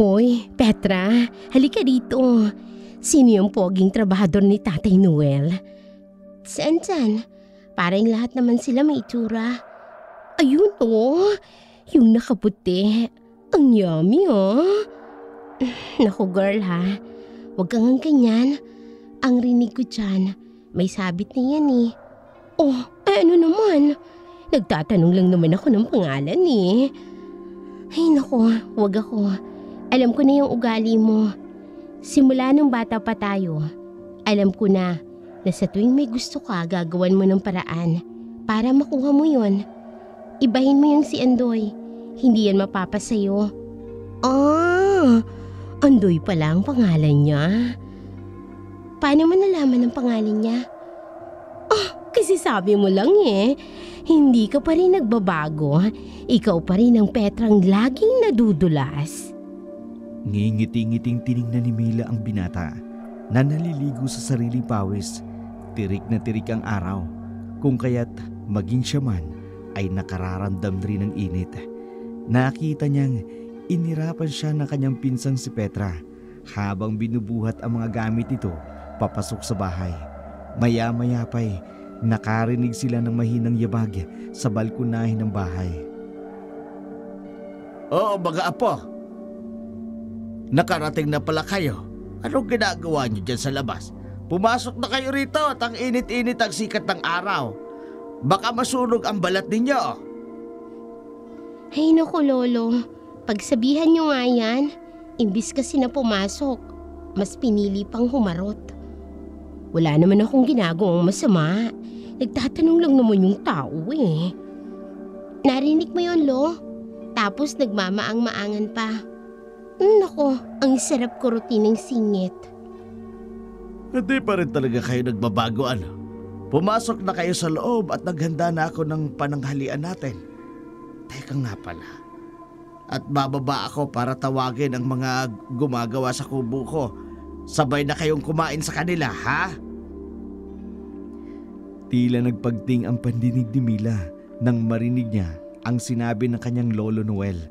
Hoy, Petra, halika dito. Sino yung poging trabahador ni Tatay Noel? Saan? Parang lahat naman sila may itsura. Ayun oh, yung nakaputi. Ang yummy oh. Naku girl ha, huwag kang ganyan. Ang rinig ko dyan, may sabit na yan eh. Oh, ano naman? Nagtatanong lang naman ako ng pangalan eh. Ay naku, huwag ako. Alam ko na yung ugali mo. Simula nung bata pa tayo, alam ko na sa tuwing may gusto ka, gagawan mo ng paraan para makuha mo yon. Ibahin mo yung si Andoy. Hindi yan mapapasayo. Ah, Andoy pala ang pangalan niya. Paano mo nalaman ang pangalan niya? Kasi sabi mo lang eh. Hindi ka pa rin nagbabago. Ikaw pa rin ang Petrang laging nadudulas. Ngingiti-ngiting tiningnan ni Mila ang binata na naliligo sa sariling pawis. Tirik na tirik ang araw. Kung kaya't maging siya man ay nakararamdam rin ng init. Nakita niyang inirapan siya ng kanyang pinsang si Petra habang binubuhat ang mga gamit nito papasok sa bahay. Maya-maya pa'y nakarinig sila ng mahinang yabag sa balkonahin ng bahay. Oo mga apo, nakarating na pala kayo. Anong ginagawa niyo dyan sa labas? Pumasok na kayo rito at ang init-init ang sikat ng araw. Baka masunog ang balat ninyo. Ay naku lolo, pagsabihan niyo nga yan. Imbis kasi na pumasok, mas pinili pang humarot. Wala naman akong ginagawang masama. Nagtatanong lang naman yung tao eh. Narinig mo yun, Lo? Tapos nagmamaang-maangan pa. Nako, ang sarap kurutin ng singit. Hindi pa rin talaga kayo nagbabago ano? Pumasok na kayo sa loob at naghanda na ako ng pananghalian natin. Teka nga pala. At bababa ako para tawagin ang mga gumagawa sa kubo ko. Sabay na kayong kumain sa kanila, ha? Tila nagpagting ang pandinig ni Mila nang marinig niya ang sinabi ng kanyang lolo Noel.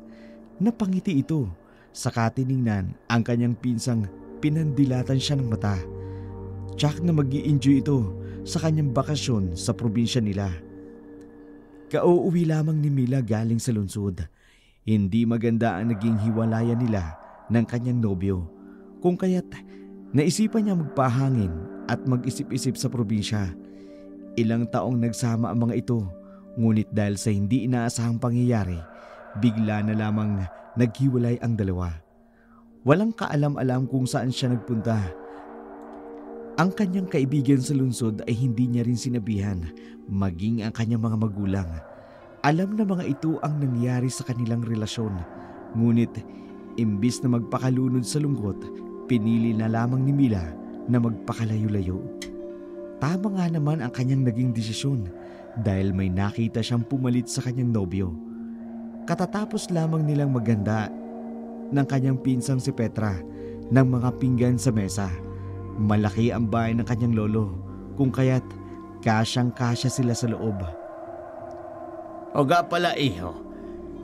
Napangiti ito. Saka tiningnan ang kanyang pinsang pinandilatan siya ng mata. Tsak na mag-i-enjoy ito sa kanyang bakasyon sa probinsya nila. Kauuwi lamang ni Mila galing sa lungsod. Hindi maganda ang naging hiwalayan nila ng kanyang nobyo. Kung kaya't naisipan niya magpahangin at mag-isip-isip sa probinsya. Ilang taong nagsama ang mga ito, ngunit dahil sa hindi inaasahang pangyayari, bigla na lamang naghiwalay ang dalawa. Walang kaalam-alam kung saan siya nagpunta. Ang kanyang kaibigan sa lungsod ay hindi niya rin sinabihan, maging ang kanyang mga magulang. Alam na mga ito ang nangyari sa kanilang relasyon. Ngunit imbis na magpakalunod sa lungkot, pinili na lamang ni Mila na magpakalayo-layo. Tama nga naman ang kanyang naging desisyon dahil may nakita siyang pumalit sa kanyang nobyo. Katatapos lamang nilang maganda ng kanyang pinsang si Petra ng mga pinggan sa mesa. Malaki ang bahay ng kanyang lolo, kung kaya't kasyang-kasya sila sa loob. O nga pala iho,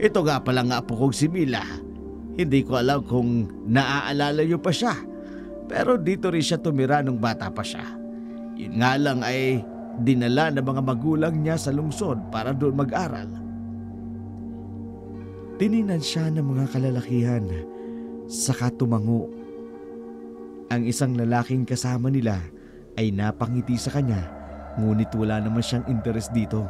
ito nga pala nga po kong si Mila. Hindi ko alam kung naaalala niyo pa siya, pero dito rin siya tumira nung bata pa siya. Yun nga lang ay dinala ng mga magulang niya sa lungsod para doon mag-aral. Tininan siya ng mga kalalakihan, saka tumango. Ang isang lalaking kasama nila ay napangiti sa kanya, ngunit wala naman siyang interes dito.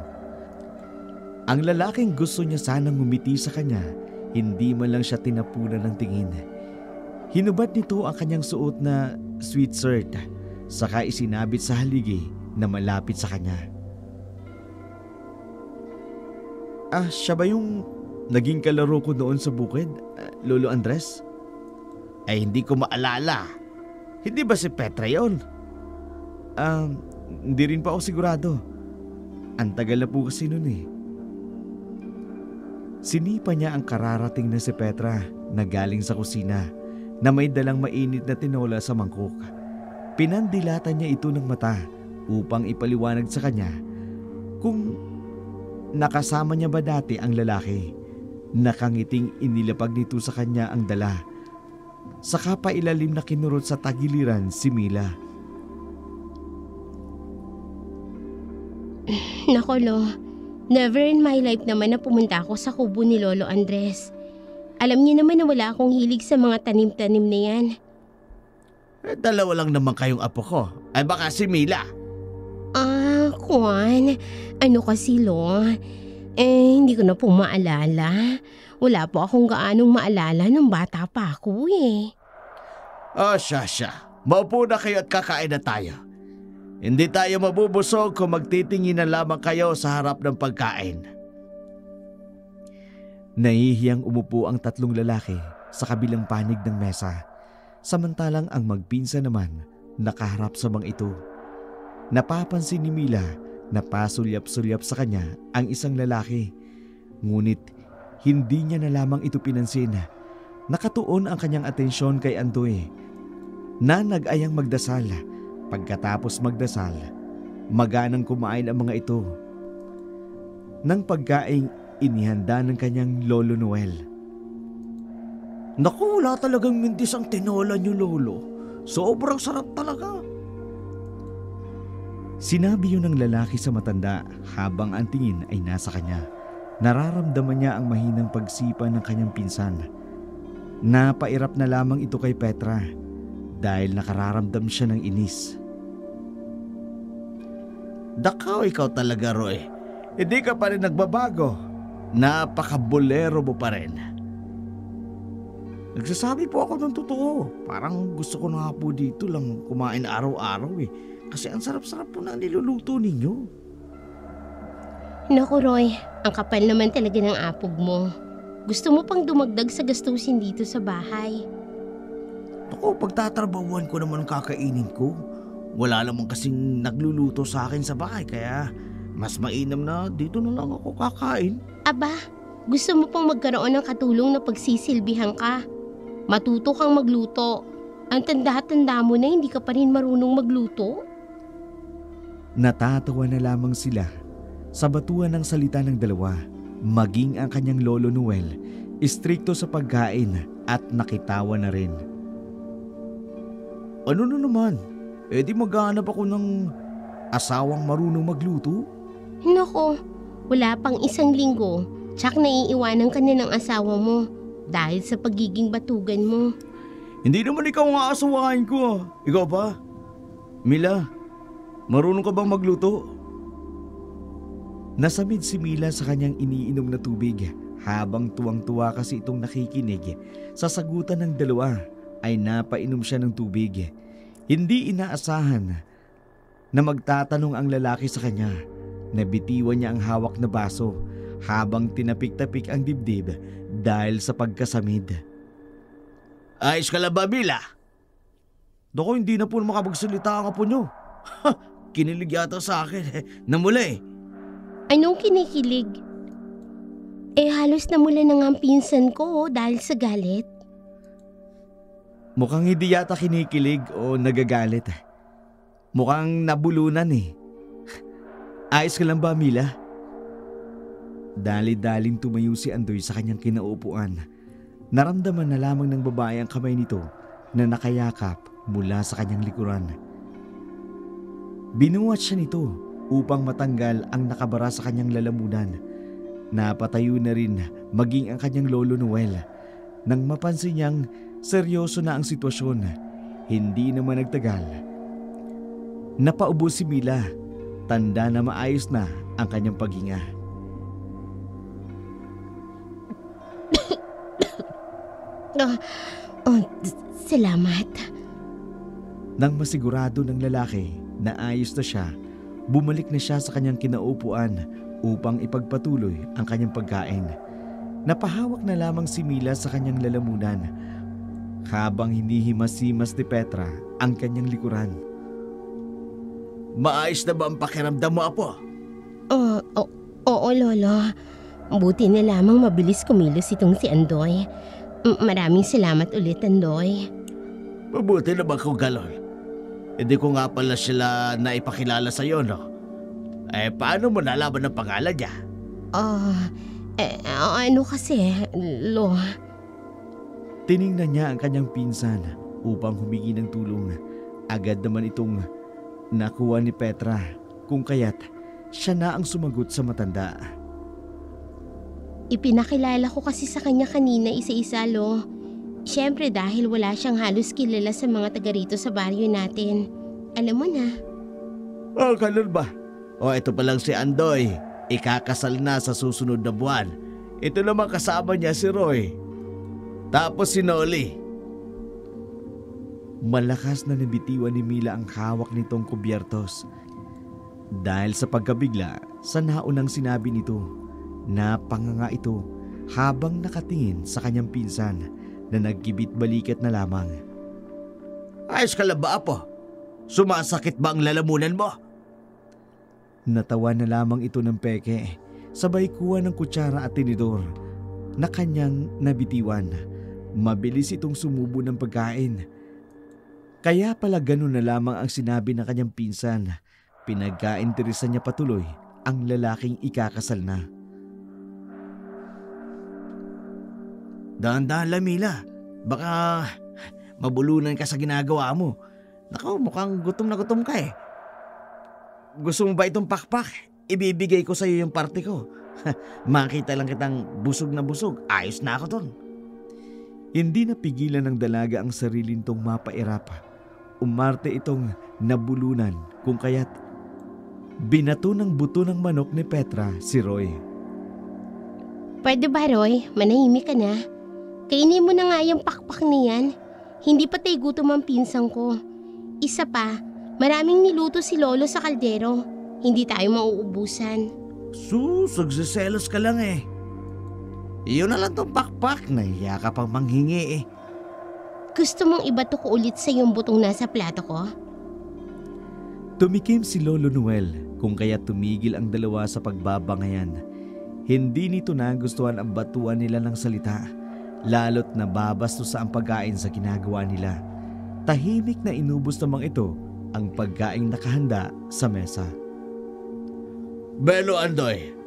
Ang lalaking gusto niya sanang ngumiti sa kanya, hindi man lang siya tinapunan ng tingin. Hinubad nito ang kanyang suot na sweatshirt, saka isinabit sa haligi na malapit sa kanya. Siya ba yung naging kalaro ko doon sa bukid, Lolo Andres? Ay hindi ko maalala. Hindi ba si Petra yun? Hindi rin pa ako sigurado. Ang tagal na po kasi nun eh. Sinipa niya ang kararating na si Petra na galing sa kusina na may dalang mainit na tinola sa mangkok. Pinandilatan niya ito ng mata upang ipaliwanag sa kanya kung nakasama niya ba dati ang lalaki. Nakangiting inilapag nito sa kanya ang dala Saka pa ilalim na kinurot sa tagiliran si Mila. Nako Lo, never in my life naman na pumunta ako sa kubo ni Lolo Andres. Alam niya naman na wala akong hilig sa mga tanim-tanim na yan. Dalawa lang naman kayong apo ko. Ay baka si Mila. Juan, ano kasi Lo? Hindi ko na po maalala. Wala po akong gaanong maalala nung bata pa ako eh. Siya. Maupo na kayo at kakain na tayo. Hindi tayo mabubusog kung magtitingin na lamang kayo sa harap ng pagkain. Nahihiyang umupo ang tatlong lalaki sa kabilang panig ng mesa. Samantalang ang magpinsan naman nakaharap sa bang ito. Napapansin ni Mila na pasulyap-sulyap sa kanya ang isang lalaki. Ngunit hindi niya na lamang ito pinansin. Nakatuon ang kanyang atensyon kay Andoy na nag-ayang magdasal. Pagkatapos magdasal, maganang kumain ang mga ito. Nang pagkaing inihanda ng kanyang Lolo Noel. Naku, wala talagang mintis ang tinola niyo, Lolo. Sobrang sarap talaga. Sinabi yun ng lalaki sa matanda habang ang tingin ay nasa kanya. Nararamdaman niya ang mahinang pagsipa ng kanyang pinsan. Napairap na lamang ito kay Petra dahil nakararamdam siya ng inis. Dakaw ikaw talaga, Roy. Hindi ka pa rin nagbabago. Napaka-bolero mo pa rin. Nagsasabi po ako ng totoo. Parang gusto ko na po dito lang kumain araw-araw eh. Kasi ang sarap-sarap po na niluluto ninyo. Naku Roy, ang kapal naman talaga ng apog mo. Gusto mo pang dumagdag sa gastusin dito sa bahay. Ako, pagtatrabahuan ko naman kakainin ko. Wala naman kasing nagluluto sa akin sa bahay kaya mas mainam na dito na lang ako kakain. Aba, gusto mo pang magkaroon ng katulong na pagsisilbihan ka. Matuto kang magluto. Ang tanda-tanda mo na hindi ka pa rin marunong magluto. Natatawa na lamang sila sa batuan ng salita ng dalawa. Maging ang kanyang Lolo Noel, istrikto sa pagkain at nakitawa na rin. Ano na naman? Di maghanap ako ng asawang marunong magluto? Nako, wala pang isang linggo, tsak naiiwanan ka na ng asawa mo dahil sa pagiging batugan mo. Hindi naman ikaw ang aasawahin ko. Ikaw ba? Mila, marunong ka bang magluto? Nasamid si Mila sa kanyang iniinom na tubig habang tuwang-tuwa kasi itong nakikinig. Sa sagutan ng dalawa ay napainom siya ng tubig. Hindi inaasahan na magtatanong ang lalaki sa kanya. Nabitiwan niya ang hawak na baso habang tinapik-tapik ang dibdib dahil sa pagkasamid. Ayos ka lang ba, Mila? Naku, hindi na po makapagsalita ang apo nyo. Kinilig yata sa akin. Namula eh. Anong kinikilig? Halos namula na nga ang pinsan ko dahil sa galit. Mukhang hindi yata kinikilig o nagagalit. Mukhang nabulunan eh. Ayos ka lang ba, Mila? Dali-daling tumayo si Andoy sa kanyang kinaupuan. Naramdaman na lamang ng babae ang kamay nito na nakayakap mula sa kanyang likuran. Binuhat siya nito upang matanggal ang nakabara sa kanyang lalamunan. Napatayo na rin maging ang kanyang Lolo Noel nang mapansin niyang seryoso na ang sitwasyon. Hindi naman nagtagal. Napaubo si Mila, tanda na maayos na ang kanyang paghinga. Salamat. Nang masigurado ng lalaki na ayos na siya, bumalik na siya sa kanyang kinaupuan upang ipagpatuloy ang kanyang pagkain. Napahawak na lamang si Mila sa kanyang lalamunan habang hinihimas-himas ni Petra ang kanyang likuran. Maayos na ba ang pakiramdam mo, apo? Oo, Lolo. Buti na lamang mabilis kumilos itong si Andoy. Maraming salamat ulit, Andoy. Mabuti na ba kung galon? Hindi ko nga pala sila naipakilala sa'yo, no? Paano mo nalaman ang pangalan niya? Ano kasi, Lo? Tiningnan niya ang kanyang pinsan upang humingi ng tulong. Agad naman itong nakuha ni Petra, kung kaya't siya na ang sumagot sa matanda. Ipinakilala ko kasi sa kanya kanina isa-isa, Lo. Siyempre dahil wala siyang halos kilala sa mga taga rito sa baryo natin. Alam mo na. Oh, ganun ba? O ito palang si Andoy. Ikakasal na sa susunod na buwan. Ito naman kasama niya si Roy. Tapos si Noli. Malakas na nabitiwan ni Mila ang hawak nitong kubyertos. Dahil sa pagkabigla sa naunang sinabi nito, napanganga ito habang nakatingin sa kanyang pinsan na nagkibit balikat na lamang. Ayos ka lang ba, Apo? Sumasakit ba ang lalamunan mo? Natawa na lamang ito ng peke, sabay kuha ng kutsara at tinidor na kanyang nabitiwan. Mabilis itong sumubo ng pagkain. Kaya pala ganun na lamang ang sinabi ng kanyang pinsan. Pinagkainteresan niya patuloy ang lalaking ikakasal na. Dahan-dahan lang, Mila. Baka mabulunan ka sa ginagawa mo. Naku, mukhang gutom na gutom ka eh. Gusto mo ba itong pakpak? Ibibigay ko sa iyo yung parte ko. Makita lang kitang busog na busog. Ayos na ako ton. Hindi napigilan ng dalaga ang sarili nitong mapairap. Umarte itong nabulunan kung kaya't binato ng buto ng manok ni Petra si Roy. Pwede ba, Roy? Manahimik ka na. Kainin mo na nga yung pakpak niyan. Hindi pa tayo gutom ang pinsang ko. Isa pa, maraming niluto si Lolo sa kaldero. Hindi tayo mauubusan. Sus, nagsiselos ka lang eh. Iyon na lang tong pakpak. Nahiya ka pang manghingi eh. Gusto mong ibato ko ulit sa yung butong nasa plato ko? Tumikim si Lolo Noel kung kaya tumigil ang dalawa sa pagbabangayan. Hindi nito nagustuhan ang batuan nila ng salita, lalo't nababastos sa ang pagkain sa ginagawa nila. Tahimik na inubos namang ito ang pagkaing nakahanda sa mesa. Belo, Andoy,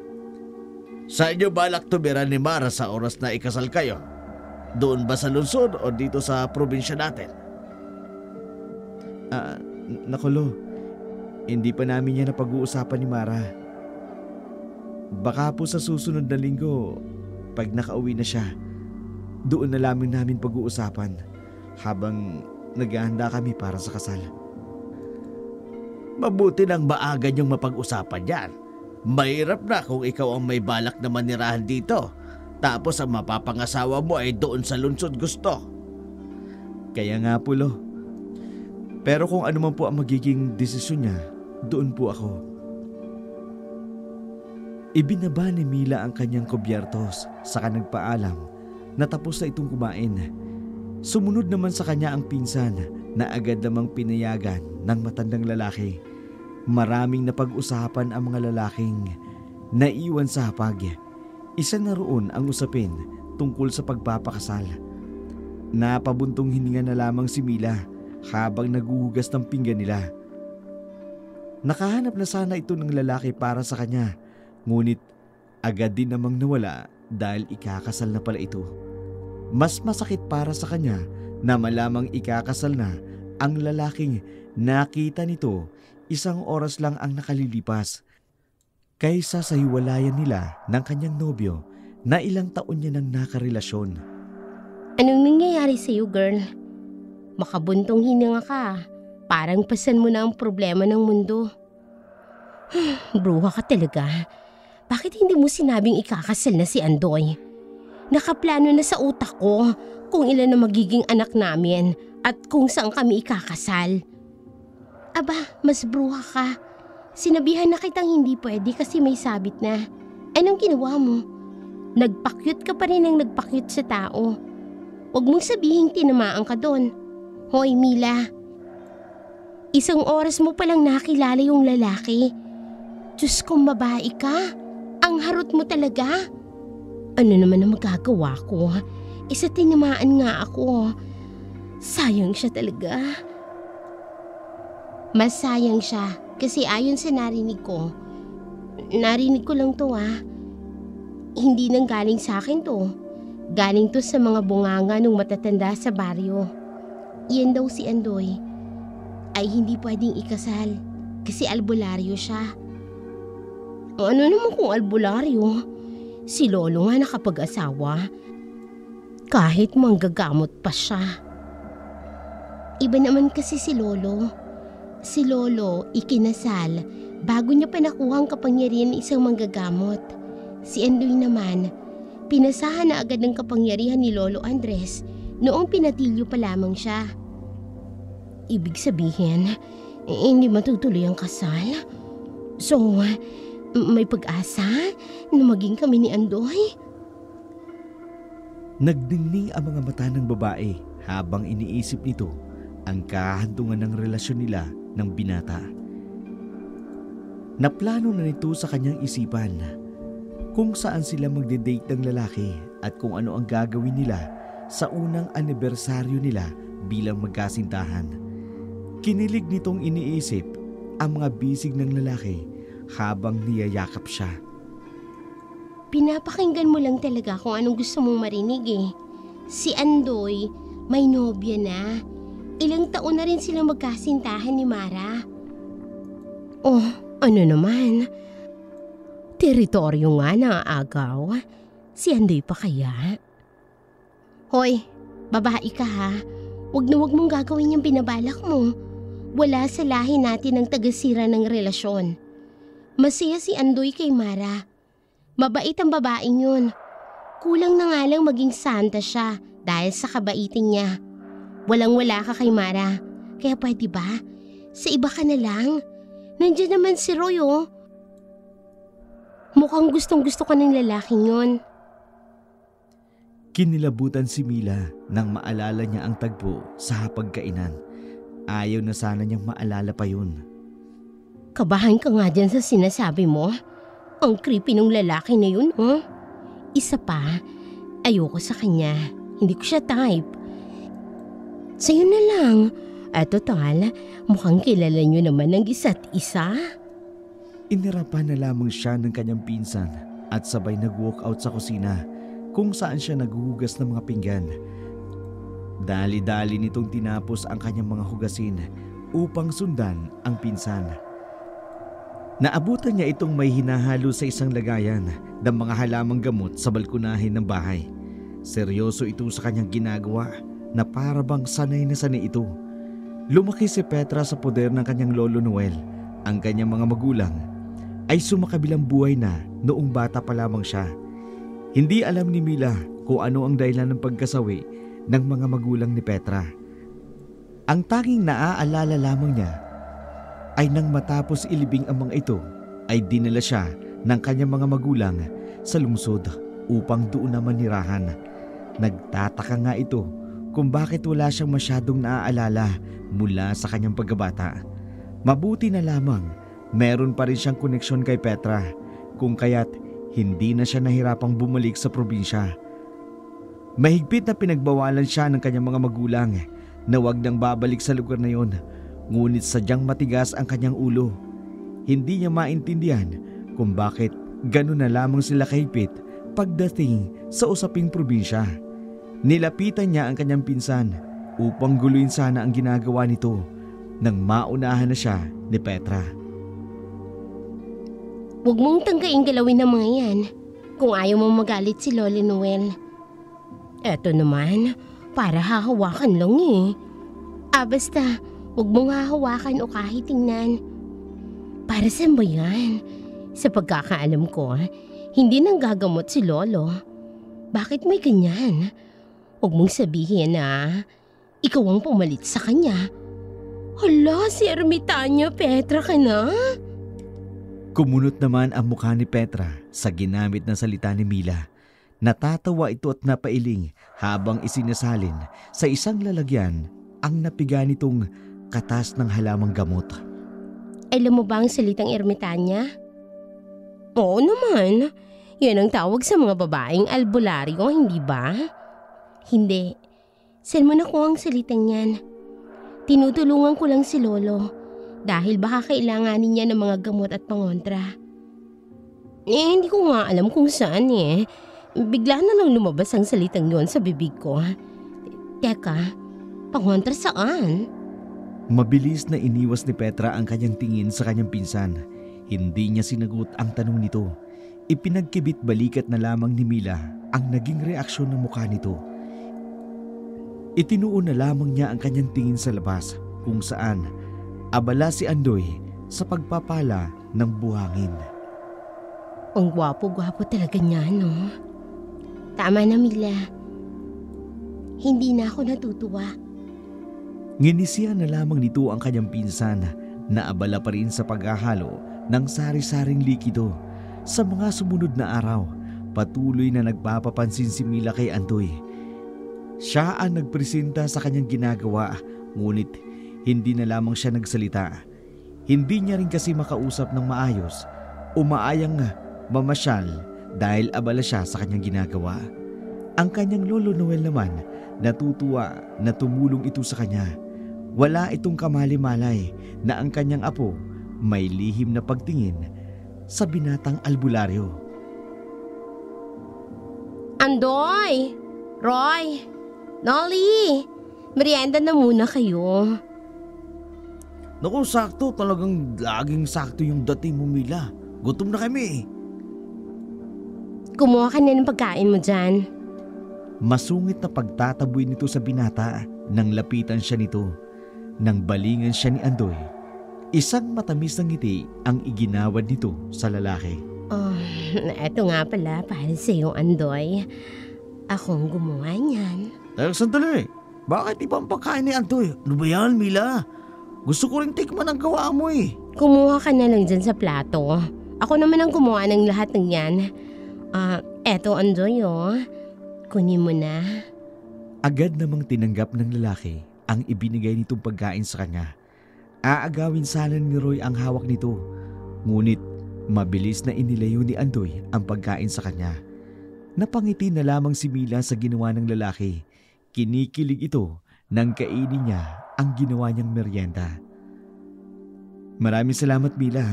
sa inyo balak tumira ni Mara sa oras na ikasal kayo? Doon ba sa lungsod o dito sa probinsya natin? Nakulo, hindi pa namin yan napag-uusapan ni Mara. Baka po sa susunod na linggo, pag nakauwi na siya, doon na lamang namin pag-uusapan habang naghahanda kami para sa kasal. Mabuti nang maaga niyong mapag-usapan yan. Mahirap na kung ikaw ang may balak na manirahan dito, tapos ang mapapangasawa mo ay doon sa lungsod gusto. Kaya nga po, Lo. Pero kung ano man po ang magiging desisyon niya, doon po ako. Ibinaba ni Mila ang kanyang kubyertos, saka nagpaalam na tapos na itong kumain. Sumunod naman sa kanya ang pinsan na agad namang pinayagan ng matandang lalaki. Maraming napag-usapan ang mga lalaking naiwan sa hapag. Isa na roon ang usapin tungkol sa pagpapakasal. Napabuntong hininga na lamang si Mila habang naguhugas ng pinggan nila. Nakahanap na sana ito ng lalaki para sa kanya, ngunit agad din namang nawala dahil ikakasal na pala ito. Mas masakit para sa kanya na malamang ikakasal na ang lalaking nakita nito 1 oras lang ang nakalilipas kaysa sa hiwalayan nila ng kanyang nobyo na ilang taon niya nang nakarelasyon. Anong nangyayari sa'yo, girl? Makabuntong hininga ka. Parang pasan mo na ang problema ng mundo. Bruha ka talaga. Bakit hindi mo sinabing ikakasal na si Andoy? Nakaplano na sa utak ko kung ilan na magiging anak namin at kung saan kami ikakasal. Aba, mas bruha ka. Sinabihan na kitang hindi pwede kasi may sabit na. Anong ginawa mo? Nagpakyut ka pa rin ang nagpakyut sa tao. Huwag mong sabihin tinamaan ka doon. Hoy, Mila. 1 oras mo palang nakilala yung lalaki. Diyos kong babae ka. Ang harot mo talaga. Ano naman ang magagawa ko? Isa tinamaan nga ako. Sayang siya talaga. Mas sayang siya kasi ayon sa narinig ko lang to hindi nang galing sa akin to. Galing to sa mga bunganga nung matatanda sa baryo. Iyan daw si Andoy ay hindi pwedeng ikasal kasi albularyo siya. Ano naman kung albularyo? Si Lolo nga nakapag-asawa kahit manggagamot pa siya. Iba naman kasi si Lolo. Si Lolo ikinasal bago niya pa nakuha ang kapangyarihan ng isang manggagamot. Si Andoy naman, pinasahan na agad ng kapangyarihan ni Lolo Andres noong pinatilyo pa lamang siya. Ibig sabihin, hindi matutuloy ang kasal? So, may pag-asa na maging kami ni Andoy? Nagdingning ang mga mata ng babae habang iniisip nito ang kahantungan ng relasyon nila ng binata. Naplano na nito sa kanyang isipan kung saan sila magde-date ng lalaki at kung ano ang gagawin nila sa unang anibersaryo nila bilang magkasintahan. Kinilig nitong iniisip ang mga bisig ng lalaki habang niyayakap siya. Pinapakinggan mo lang talaga kung anong gusto mong marinig eh. Si Andoy may nobya na. Ilang taon na rin silang magkasintahan ni Mara. Oh, ano naman? Teritoryo nga na agaw. Si Andoy pa kaya? Hoy, babae ka ha. Huwag mong gagawin yung binabalak mo. Wala sa lahi natin ang tagasira ng relasyon. Masaya si Andoy kay Mara. Mabait ang babaeng yun. Kulang na nga lang maging santa siya dahil sa kabaitin niya. Walang-wala ka kay Mara. Kaya pwede ba? Sa iba ka na lang. Nandiyan naman si Roy oh. Mukhang gustong-gusto ka ng lalaking yun. Kinilabutan si Mila nang maalala niya ang tagpo sa hapagkainan. Ayaw na sana niyang maalala pa yun. Kabahan ka nga dyan sa sinasabi mo. Ang creepy ng lalaki na yun oh. Isa pa, ayoko sa kanya. Hindi ko siya type. Sa'yo na lang. At total, mukhang kilala niyo naman ng isa't isa. Inirapan na lamang siya ng kanyang pinsan at sabay nag-walk out sa kusina kung saan siya naghuhugas ng mga pinggan. Dali-dali nitong tinapos ang kanyang mga hugasin upang sundan ang pinsan. Naabutan niya itong may hinahalo sa isang lagayan ng mga halamang gamot sa balkonahin ng bahay. Seryoso ito sa kanyang ginagawa na para bang sanay na sanay ito. Lumaki si Petra sa poder ng kanyang lolo Noel. Ang kanyang mga magulang ay sumakabilang buhay na noong bata pa lamang siya. Hindi alam ni Mila kung ano ang dahilan ng pagkasawi ng mga magulang ni Petra. Ang tanging naaalala lamang niya ay nang matapos ilibing ang mga ito ay dinala siya ng kanyang mga magulang sa lungsod upang doon naman nirahan. Nagtataka nga ito kung bakit wala siyang masyadong naaalala mula sa kanyang pagkabata. Mabuti na lamang meron pa rin siyang koneksyon kay Petra kung kaya't hindi na siya nahirapang bumalik sa probinsya. Mahigpit na pinagbawalan siya ng kanyang mga magulang na wag nang babalik sa lugar na yon, ngunit sadyang matigas ang kanyang ulo. Hindi niya maintindihan kung bakit ganun na lamang sila kahigpit pagdating sa usaping probinsya. Nilapitan niya ang kanyang pinsan upang guluhin sana ang ginagawa nito nang maunahan na siya ni Petra. Huwag mong tanggaing galawin ng mga yan kung ayaw mong magalit si Lola Noel. Eto naman, para hahawakan lang eh. Basta, huwag mong hahawakan o kahit tingnan. Para saan ba yan? Sa pagkakaalam ko, hindi nang gagamot si Lolo. Bakit may ganyan? Huwag mong sabihin na ikaw ang pumalit sa kanya. Hala, si Ermitaño, Petra ka na? Kumunot naman ang mukha ni Petra sa ginamit na salita ni Mila. Natatawa ito at napailing habang isinasalin sa isang lalagyan ang napiga nitong katas ng halamang gamot. Alam mo ba ang salitang Ermitaña? Oo naman. Yan ang tawag sa mga babaeng albularyo, hindi ba? Hindi. Saan mo nakuha ang salitang yan? Tinutulungan ko lang si Lolo dahil baka kailanganin niya ng mga gamot at pangontra. Hindi ko nga alam kung saan eh. Bigla na lang lumabas ang salitang yun sa bibig ko. Teka, pangontra saan? Mabilis na iniwas ni Petra ang kanyang tingin sa kanyang pinsan. Hindi niya sinagot ang tanong nito. Ipinagkibit balikat na lamang ni Mila ang naging reaksyon ng mukha nito. Itinuon na lamang niya ang kanyang tingin sa labas kung saan abala si Andoy sa pagpapala ng buhangin. Ang gwapo-gwapo talaga niya, no? Tama na, Mila. Hindi na ako natutuwa. Nginisiya na lamang nito ang kanyang pinsan na abala pa rin sa paghahalo ng sari-saring likido. Sa mga sumunod na araw, patuloy na nagpapapansin si Mila kay Andoy. Siya ang nagpresenta sa kanyang ginagawa, ngunit hindi na lamang siya nagsalita. Hindi niya rin kasi makausap ng maayos. Umaayang mamasyal dahil abala siya sa kanyang ginagawa. Ang kanyang lolo Noel naman, natutuwa na tumulong ito sa kanya. Wala itong kamali-malay na ang kanyang apo may lihim na pagtingin sa binatang albularyo. Andoy! Roy! Nolly! Merienda na muna kayo. Naku, sakto. Talagang laging sakto yung dating mo, Mila. Gutom na kami. Kumuha ka na ng pagkain mo dyan. Masungit na pagtataboy nito sa binata nang lapitan siya nito. Nang balingan siya ni Andoy, isang matamis na ngiti ang iginawad nito sa lalaki. Eto nga pala para sa iyo, Andoy. Akong gumawa niyan. Sandali. Bakit ibang pagkain ni Andoy? Ano ba yan, Mila? Gusto ko rin tikman ang gawa mo eh. Kumuha ka na lang dyan sa plato. Ako naman ang gumawa ng lahat ng yan. Eto, Andoy, oh. Kunin mo na. Agad namang tinanggap ng lalaki ang ibinigay nitong pagkain sa kanya. Aagawin sana ni Roy ang hawak nito. Ngunit mabilis na inilayo ni Andoy ang pagkain sa kanya. Napangiti na lamang si Mila sa ginawa ng lalaki. Kinikilig ito nang kainin niya ang ginawa niyang merienda. Maraming salamat, Mila.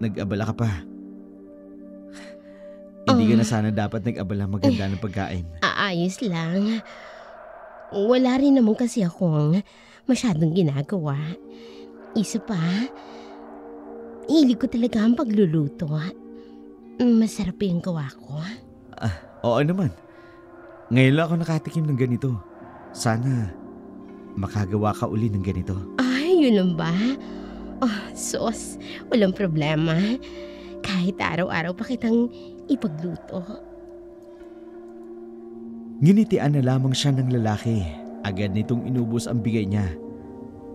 Nag-abala ka pa. Hindi ka na sana dapat nag-abala maganda ng pagkain. Ayos lang. Wala rin naman kasi akong masyadong ginagawa. Isa pa, hilig ko talaga ang pagluluto. Masarap yung gawa ko. Oo naman. Ngayon lang ako nakatikim ng ganito. Sana makagawa ka uli ng ganito. Ay, yun lang ba? Sos, walang problema. Kahit araw-araw pa kitang ipagluto. Nginitian na lamang siya ng lalaki. Agad nitong inubos ang bigay niya.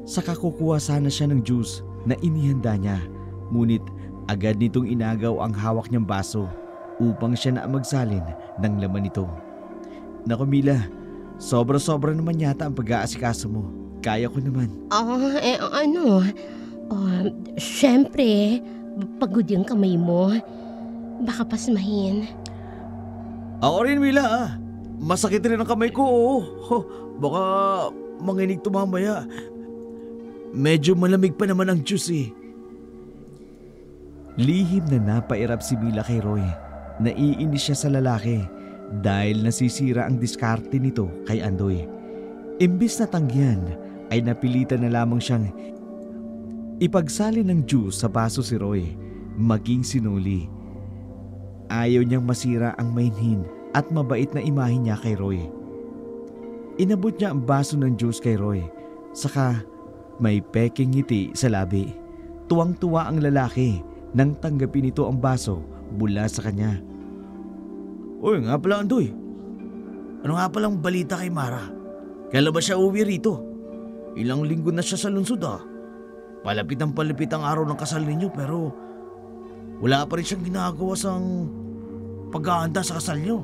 Saka kukuha sana siya ng juice na inihanda niya. Ngunit agad nitong inagaw ang hawak niyang baso upang siya na magsalin ng laman nito. Naku, Mila, sobra-sobra naman yata ang pag-aasikaso mo. Kaya ko naman. Syempre, pagod yung kamay mo. Baka pasmahin. Ako rin, Mila. Masakit rin ang kamay ko. Baka manginig to mamaya. Medyo malamig pa naman ang juice eh. Lihim na napairap si Mila kay Roy. Naiinis siya sa lalaki dahil nasisira ang diskarte nito kay Andoy. Imbis na tanggihan ay napilitan na lamang siyang ipagsalin ng juice sa baso si Roy, maging sinuli. Ayaw niyang masira ang mainhin at mabait na imahe niya kay Roy. Inabot niya ang baso ng juice kay Roy, saka may peking ngiti sa labi. Tuwang-tuwa ang lalaki nang tanggapin nito ang baso mula sa kanya. Uy, nga pala, Andoy. Ano nga palang balita kay Mara? Kailan ba siya uwi rito? Ilang linggo na siya sa lungsod ah. Palapit ang araw ng kasal ninyo pero wala pa rin siyang ginagawa sa paghahanda sa kasal niyo.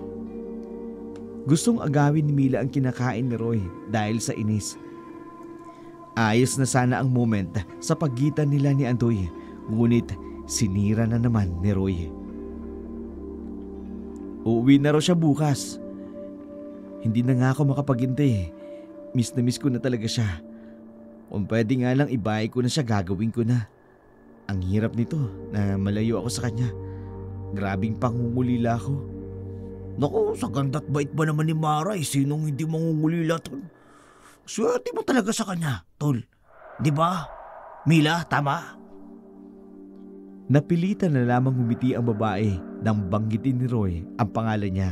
Gustong agawin ni Mila ang kinakain ni Roy dahil sa inis. Ayos na sana ang moment sa pagitan nila ni Andoy, ngunit sinira na naman ni Roy. Uuwi na raw siya bukas. Hindi na nga ako makapaghintay. Miss na miss ko na talaga siya. Kung pwede nga lang ibayay ko na siya, gagawin ko na. Ang hirap nito na malayo ako sa kanya. Grabing pangungulila ako. Naku, sa ganda't bait ba naman ni Mara, sinong hindi mangungulila, tol? Swerte mo talaga sa kanya, tol. Di ba? Mila, tama? Napilitan na lamang humiti ang babae nang banggitin ni Roy ang pangalan niya.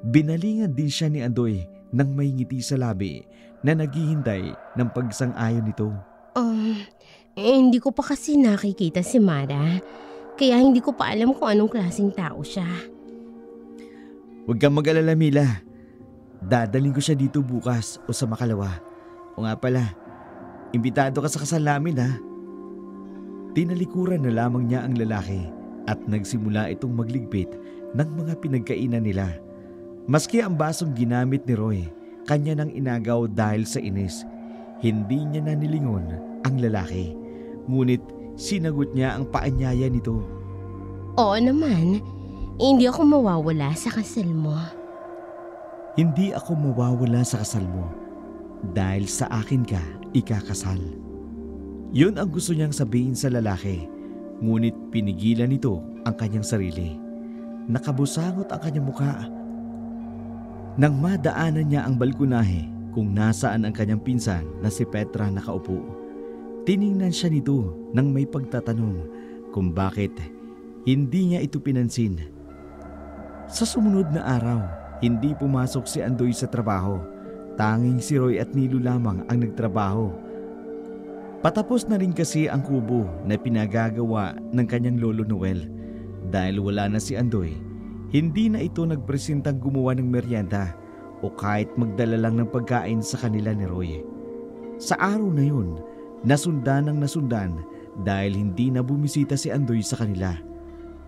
Binalingan din siya ni Andoy nang may ngiti sa labi na naghihintay ng pagsang-ayon nito. Hindi ko pa kasi nakikita si Mara. Kaya hindi ko pa alam kung anong klaseng tao siya. Huwag kang mag-alala, Mila. Dadaling ko siya dito bukas o sa makalawa. O nga pala, imbitado ka sa kasal namin, ha? Tinalikuran na lamang niya ang lalaki at nagsimula itong magligpit ng mga pinagkainan nila. Maski ang basong ginamit ni Roy, kanya nang inagaw dahil sa inis. Hindi niya na nilingon ang lalaki. Ngunit sinagot niya ang paanyaya nito. Oo naman, hindi ako mawawala sa kasal mo. Hindi ako mawawala sa kasal mo dahil sa akin ka ikakasal. Yun ang gusto niyang sabihin sa lalaki, ngunit pinigilan nito ang kanyang sarili. Nakabusangot ang kanyang mukha. Nang madaanan niya ang balkonahe kung nasaan ang kanyang pinsan na si Petra nakaupo, tiningnan siya nito nang may pagtatanong kung bakit hindi niya ito pinansin. Sa sumunod na araw, hindi pumasok si Andoy sa trabaho. Tanging si Roy at Nilo lamang ang nagtrabaho. Patapos na rin kasi ang kubo na pinagagawa ng kanyang lolo Noel. Dahil wala na si Andoy, hindi na ito nagpresentang gumawa ng merienda o kahit magdala lang ng pagkain sa kanila ni Roy. Sa araw na yun, nasundan dahil hindi na bumisita si Andoy sa kanila.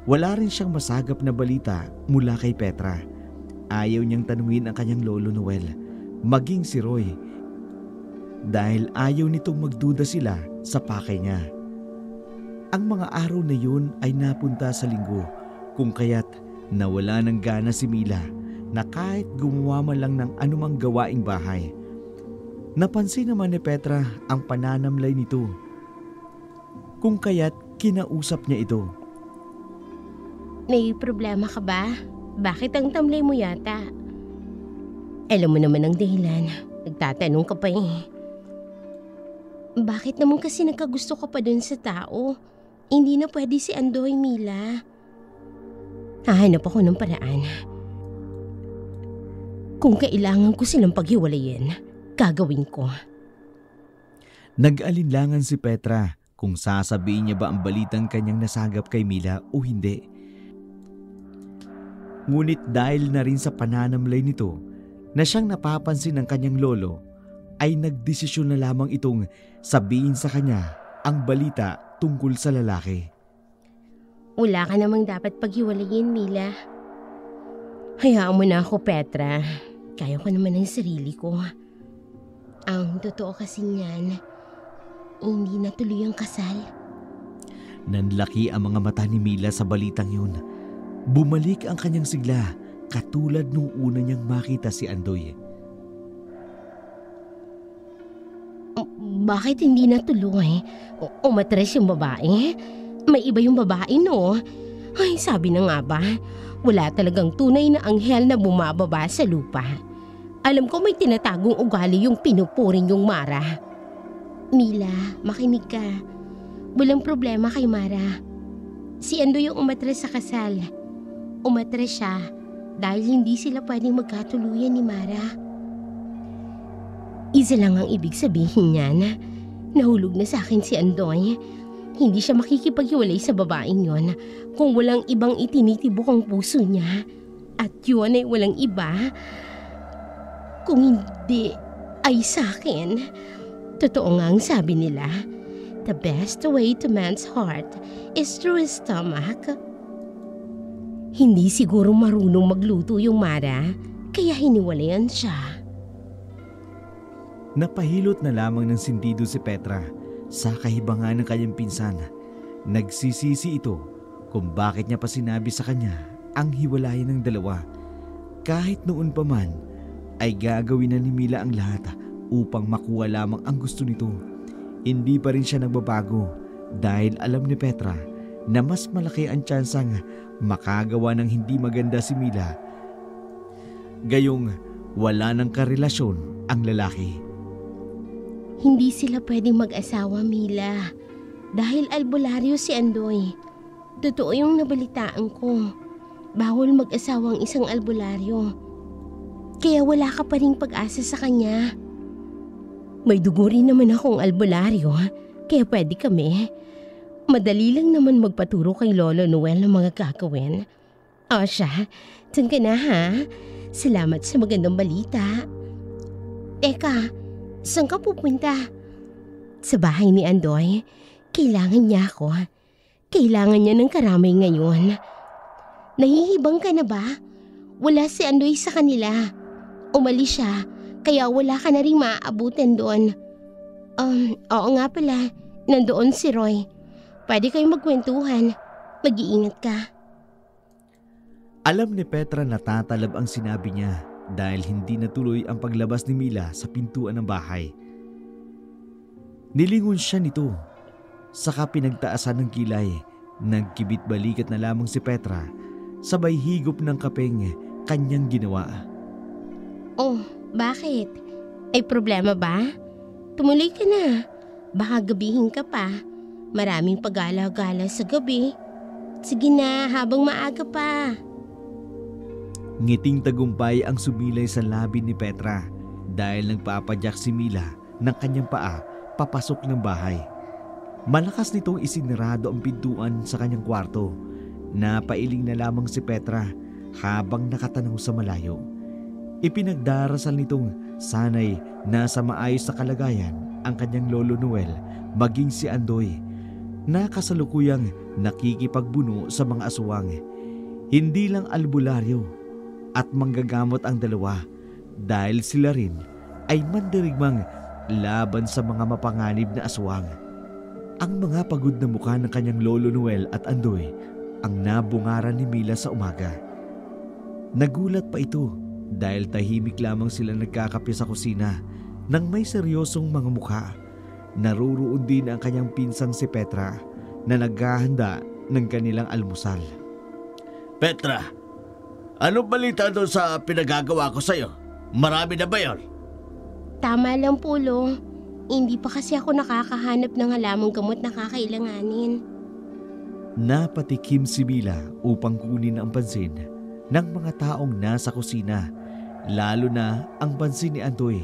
Wala rin siyang masagap na balita mula kay Petra. Ayaw niyang tanungin ang kanyang lolo Noel, maging si Roy, dahil ayaw nitong magduda sila sa pakay niya. Ang mga araw na yun ay napunta sa linggo, kung kaya't nawala ng gana si Mila na kahit gumawa man lang ng anumang gawaing bahay. Napansin naman ni Petra ang pananamlay nito, kung kaya't kinausap niya ito. May problema ka ba? Bakit ang tamlay mo yata? Alam mo naman ang dahilan. Nagtatanong ka pa eh. Bakit naman kasi nagkagusto ka pa dun sa tao? Hindi na pwede si Andoy, Mila. Hahanap ako ng paraan. Kung kailangan ko silang paghiwalayin, gagawin ko. Nag-alinlangan si Petra kung sasabihin niya ba ang balitang kanyang nasagap kay Mila o hindi. Ngunit dahil na rin sa pananamlay nito na siyang napapansin ng kanyang lolo, ay nagdesisyon na lamang itong sabihin sa kanya ang balita tungkol sa lalaki. Wala ka namang dapat paghiwalayin, Mila. Hayaan mo na ako, Petra. Kaya ko naman ang sarili ko. Ang totoo kasi niyan, hindi natuloy ang kasal. Nanlaki ang mga mata ni Mila sa balitang yun. Bumalik ang kanyang sigla katulad nung una niyang makita si Andoy. Bakit hindi natuloy? Umatres yung babae? May iba yung babae, no? Ay, sabi na nga ba, wala talagang tunay na anghel na bumababa sa lupa. Alam ko may tinatagong ugali yung pinupuring yung Mara. Mila, makinig ka. Walang problema kay Mara. Si Andoy yung umatres sa kasal. Umatres siya dahil hindi sila pwedeng magkatuluyan ni Mara. Isa lang ang ibig sabihin niyan. Nahulog na sa akin si Andoy. Hindi siya makikipaghiwalay sa babaeng yon kung walang ibang itinitibok ang puso niya. At yun ay walang iba. Kung hindi ay sa akin. Totoo nga ang sabi nila. The best way to man's heart is through his stomach. Hindi siguro marunong magluto yung Mara, kaya hiniwalayan siya. Napahilot na lamang ng sindido si Petra sa kahibangan ng kanyang pinsan. Nagsisisi ito kung bakit niya pa sinabi sa kanya ang hiwalayan ng dalawa. Kahit noon pa man ay gagawin na ni Mila ang lahat upang makuha lamang ang gusto nito. Hindi pa rin siya nagbabago dahil alam ni Petra na mas malaki ang tsansang makagawa ng hindi maganda si Mila Gayong wala ng karelasyon ang lalaki. Hindi sila pwedeng mag-asawa, Mila. Dahil albularyo si Andoy. Totoo yung nabalitaan ko. Bawal mag-asawang isang albularyo. Kaya wala ka pa ring pag-asa sa kanya. May dugo rin naman akong albularyo, kaya pwede kami. Madali lang naman magpaturo kay Lolo Noel ng mga gagawin. O siya, dyan ka na ha? Salamat sa magandang balita. Teka, saan ka pupunta? Sa bahay ni Andoy. Kailangan niya ako. Kailangan niya ng karamay ngayon. Nahihibang ka na ba? Wala si Andoy sa kanila. Umalis siya, kaya wala ka na rin maaabutan doon. Oo nga pala, nandoon si Roy. Pwede kayong magkwentuhan. Mag-iingat ka. Alam ni Petra na tatalab ang sinabi niya dahil hindi natuloy ang paglabas ni Mila sa pintuan ng bahay. Nilingon siya nito. Saka pinagtaasan ng kilay. Nagkibit balikat na lamang si Petra, sabay higop ng kapeng kanyang ginawa. Oh, bakit? Ay problema ba? Tumuloy ka na. Baka gabihin ka pa. Maraming pagala-gala sa gabi. Sige na, habang maaga pa. Ngiting tagumpay ang sumilay sa labi ni Petra dahil nagpapadyak si Mila ng kanyang paa papasok ng bahay. Malakas nitong isinarado ang pintuan sa kanyang kwarto. Napailing na lamang si Petra habang nakatanaw sa malayo. Ipinagdarasal nitong sanay nasa maayos na kalagayan ang kanyang Lolo Noel maging si Andoy na kasalukuyang nakikipagbuno sa mga aswang. Hindi lang albularyo at manggagamot ang dalawa dahil sila rin ay mandirigmang laban sa mga mapanganib na aswang. Ang mga pagod na mukha ng kanyang Lolo Noel at Andoy ang nabungaran ni Mila sa umaga. Nagulat pa ito dahil tahimik lamang sila nagkakape sa kusina nang may seryosong mga mukha. Naruroon din ang kanyang pinsang si Petra na naghahanda ng kanilang almusal. Petra, anong balita doon sa pinagagawa ko sa'yo? Marami na ba yun? Tama lang po, Lo. Hindi pa kasi ako nakakahanap ng halamang gamot na kakailanganin. Napatikim si Mila upang kunin ang pansin ng mga taong nasa kusina, lalo na ang pansin ni Andoy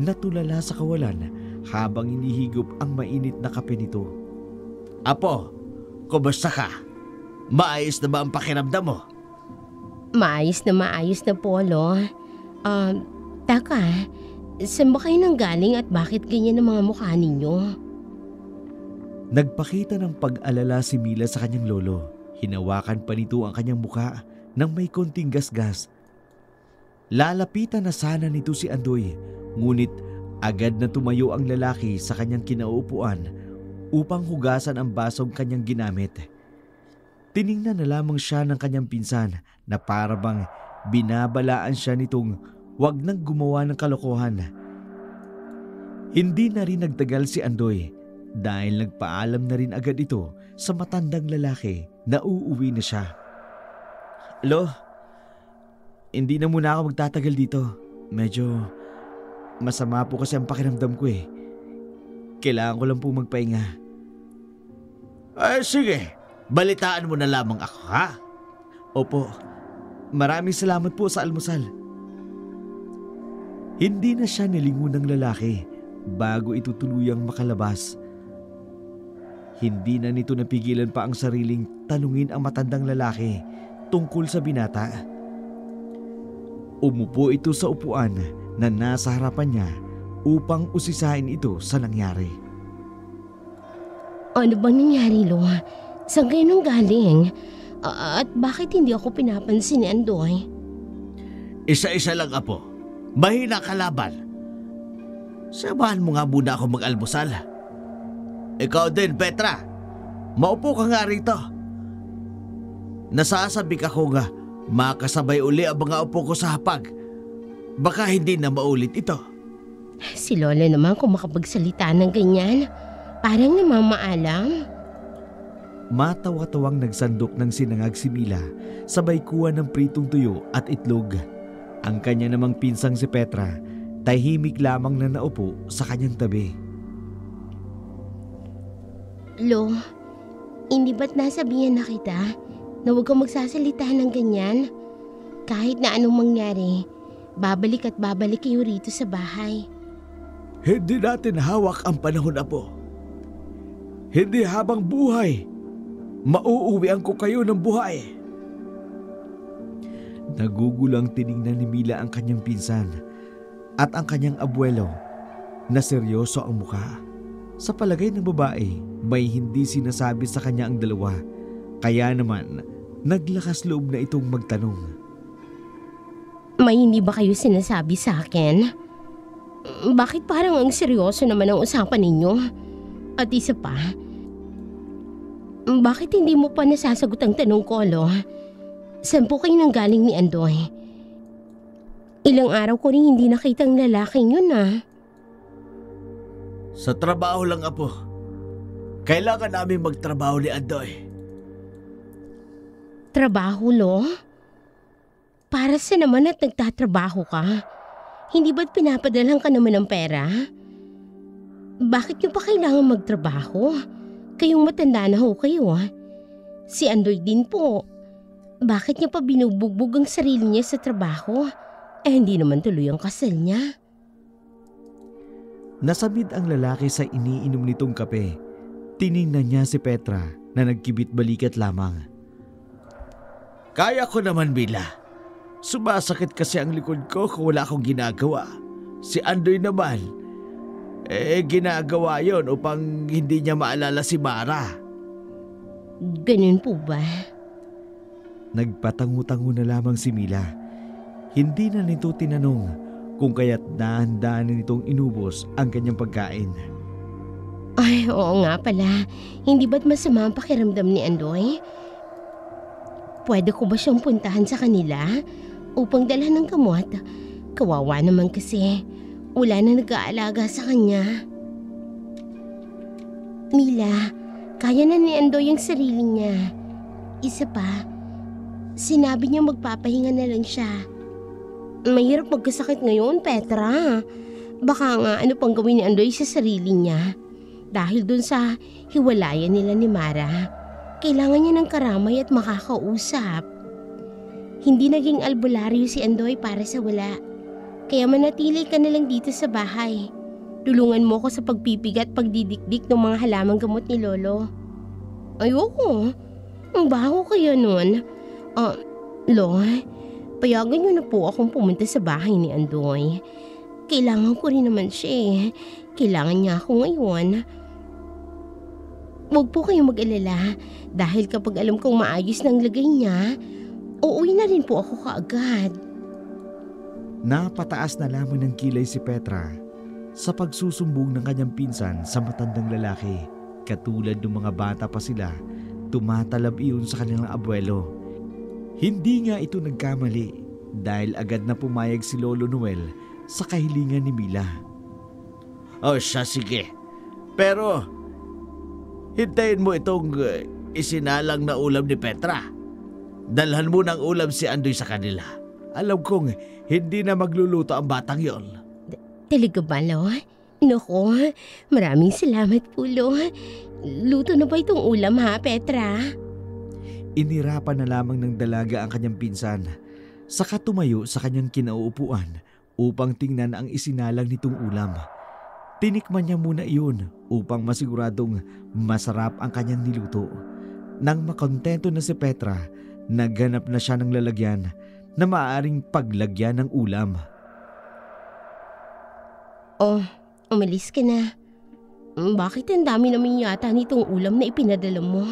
na tulala sa kawalan habang inihigop ang mainit na kape nito. Apo, kumusta ka? Maayos na ba ang pakiramdam mo? Maayos na po, Lo. Taka, saan ba kayo nang galing at bakit ganyan ang mga mukha ninyo? Nagpakita ng pag-alala si Mila sa kanyang lolo. Hinawakan pa nito ang kanyang mukha nang may konting gasgas. Lalapitan na sana nito si Andoy, ngunit agad na tumayo ang lalaki sa kanyang kinauupuan upang hugasan ang basong kanyang ginamit. Tiningnan na lamang siya ng kanyang pinsan na parabang binabalaan siya nitong wag nang gumawa ng kalokohan. Hindi na rin nagtagal si Andoy dahil nagpaalam na rin agad ito sa matandang lalaki na uuwi na siya. Lo, hindi na muna ako magtatagal dito. Medyo masama po kasi ang pakiramdam ko eh. Kailangan ko lang po magpahinga. Ay sige, balitaan mo na lamang ako, ha? Opo, maraming salamat po sa almusal. Hindi na siya nilingon ng lalaki bago ito tuluyang makalabas. Hindi na nito napigilan pa ang sariling tanungin ang matandang lalaki tungkol sa binata. Umupo ito sa upuan na nasa harapan niya upang usisain ito sa nangyari. Ano bang nangyari, Lo? Saan kayo nang galing? At bakit hindi ako pinapansin ni Andoy? Isa-isa lang, Apo. Mahina kalaban. Samahan mo nga muna ako mag-almusal. Ikaw din, Petra. Maupo ka nga rito. Nasasabi ka ko nga makasabay uli ang mga upo ko sa hapag. Baka hindi na maulit ito. Si Lola naman kung makapagsalita ng ganyan. Parang namamaalam. Matawa-tawang nagsandok ng sinangag si Mila sabay kuha ng pritong tuyo at itlog. Ang kanya namang pinsang si Petra, tahimik lamang na naupo sa kanyang tabi. Lo, hindi ba't nasabihan na kita na huwag kang magsasalita ng ganyan? Kahit na anong mangyari, babalik at babalik kayo rito sa bahay. Hindi natin hawak ang panahon, Apo. Hindi habang buhay, mauuwian ko kayo ng buhay. Nagugulang tiningnan ni Mila ang kanyang pinsan at ang kanyang abuelo na seryoso ang mukha. Sa palagay ng babae, may hindi sinasabi sa kanya ang dalawa. Kaya naman, naglakas loob na itong magtanong. May hindi ba kayo sinasabi sa akin? Bakit parang ang seryoso naman ang usapan ninyo? At isa pa, bakit hindi mo pa nasasagot ang tanong ko, Lo? Saan po kayo nanggaling ni Andoy? Ilang araw ko rin hindi nakita ang lalaking yun, Sa trabaho lang, Apo. Kailangan namin magtrabaho ni Andoy. Trabaho, Lo? Para sa naman at nagtatrabaho ka? Hindi ba't pinapadalang ka naman ng pera? Bakit nyo pa kailangan magtrabaho? Kayong matanda na ho kayo, Si Andoy din po. Bakit niya pa binubugbog ang sarili niya sa trabaho? Hindi naman tuloy ang kasal niya. Nasamid ang lalaki sa iniinom nitong kape. Tiningnan niya si Petra na nagkibit balikat lamang. Kaya ko naman, Mila. Sumasakit kasi ang likod ko kung wala akong ginagawa. Si Andoy naman, ginagawa yon upang hindi niya maalala si Mara. Ganun po ba? Nagpatangu-tangu na lamang si Mila. Hindi na nito tinanong kung kaya't dahan-dahan nitong inubos ang kanyang pagkain. Ay, oo nga pala. Hindi ba't masama ang pakiramdam ni Andoy? Pwede ko ba siyang puntahan sa kanila upang dalhan ng gamot? Kawawa naman kasi. Wala na nag-aalaga sa kanya. Mila, kaya na ni Andoy ang sarili niya. Isa pa, sinabi niya magpapahinga na lang siya. Mahirap magkasakit ngayon, Petra. Baka nga ano pang gawin ni Andoy sa sarili niya. Dahil dun sa hiwalayan nila ni Mara, kailangan niya ng karamay at makakausap. Hindi naging albularyo si Andoy para sa wala. Kaya manatili ka na lang dito sa bahay. Tulungan mo ko sa pagpipiga at pagdidikdik ng mga halamang gamot ni Lolo. Ayoko. Ang baho kaya nun. Lo, payagan niyo na po akong pumunta sa bahay ni Andoy. Kailangan ko rin naman siya. Kailangan niya ako ngayon. Huwag po kayong mag-alala dahil kapag alam kong maayos ng lagay niya, uuwi na rin po ako kaagad. Napataas na lamang ng kilay si Petra sa pagsusumbong ng kanyang pinsan sa matandang lalaki. Katulad ng mga bata pa sila, tumatalab iyon sa kanilang abuelo. Hindi nga ito nagkamali dahil agad na pumayag si Lolo Noel sa kahilingan ni Mila. Oh, siya, sige. Pero, hintayin mo itong isinalang na ulam ni Petra. Dalhan mo ng ulam si Andoy sa kanila. Alam kong hindi na magluluto ang batang yon. Talaga ba, Lo? Naku, maraming salamat po, Lo. Luto na ba itong ulam, ha, Petra? Inirapan na lamang ng dalaga ang kanyang pinsan. Saka tumayo sa kanyang kinauupuan upang tingnan ang isinalang nitong ulam. Tinikman niya muna iyon upang masiguradong masarap ang kanyang niluto. Nang makontento na si Petra, naghanap na siya ng lalagyan na maaaring paglagyan ng ulam. Oh, umalis ka na. Bakit ang dami naman yata nitong ulam na ipinadala mo?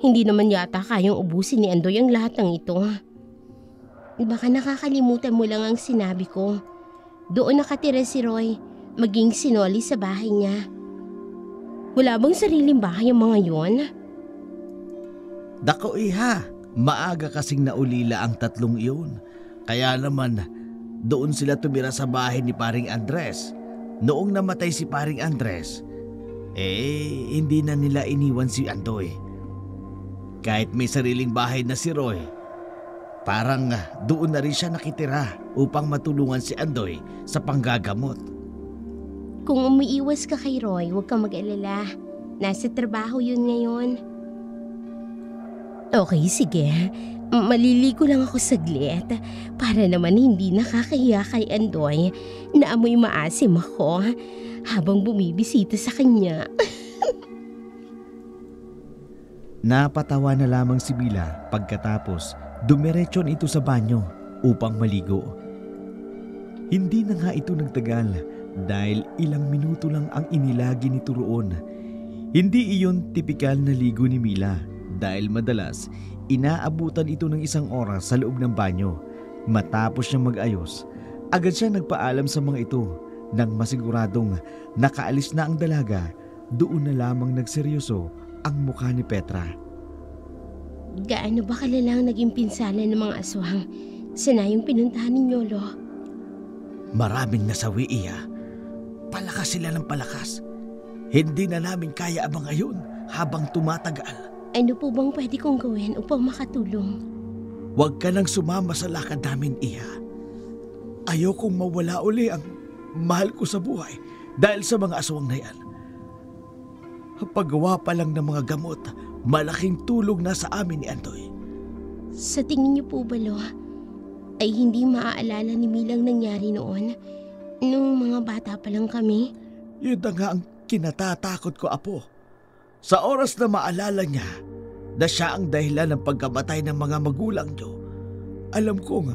Hindi naman yata kayang ubusin ni Andoy ang lahat ng ito. Baka nakakalimutan mo lang ang sinabi ko. Doon nakatira si Roy, maging sinoli sa bahay niya. Wala bang sariling bahay ang mga yon? Dako, iha. Maaga kasing naulila ang tatlong iyon. Kaya naman, doon sila tumira sa bahay ni Paring Andres. Noong namatay si Paring Andres, hindi na nila iniwan si Andoy. Kahit may sariling bahay na si Roy, Parang doon na rin siya nakitira upang matulungan si Andoy sa panggagamot. Kung umiiwas ka kay Roy, huwag kang mag-alala. Nasa trabaho yun ngayon. Okay, sige. Maliligo lang ako saglit para naman hindi nakakahiya kay Andoy na amoy maasim ako habang bumibisita sa kanya. Napatawa na lamang si Mila pagkatapos dumiretson ito sa banyo upang maligo. Hindi na nga ito nagtagal dahil ilang minuto lang ang inilagi nito roon. Hindi iyon tipikal na ligo ni Mila dahil madalas inaabutan ito ng 1 oras sa loob ng banyo. Matapos niyang mag-ayos, agad siya nagpaalam sa mga ito nang masiguradong nakaalis na ang dalaga. Doon na lamang nagseryoso ang mukha ni Petra. Gaano ba kalalang naging pinsala ng mga aswang sa nayong pinuntahan ni Lolo? Maraming nasawi, Iya. Palakas sila ng palakas. Hindi na namin kaya abang ngayon habang tumatagal. Ano po bang pwede kong gawin upang makatulong? Huwag ka nang sumama sa lakad namin, Iya. Ayokong mawala uli ang mahal ko sa buhay dahil sa mga aswang na yan. Paggawa pa lang ng mga gamot, malaking tulong na sa amin ni Andoy. Sa tingin niyo po ba, Lo, ay hindi maaalala ni Milang nangyari noon nung mga bata pa lang kami? Yun na nga ang kinatatakot ko, Apo. Sa oras na maalala niya na siya ang dahilan ng pagkamatay ng mga magulang niyo, alam kong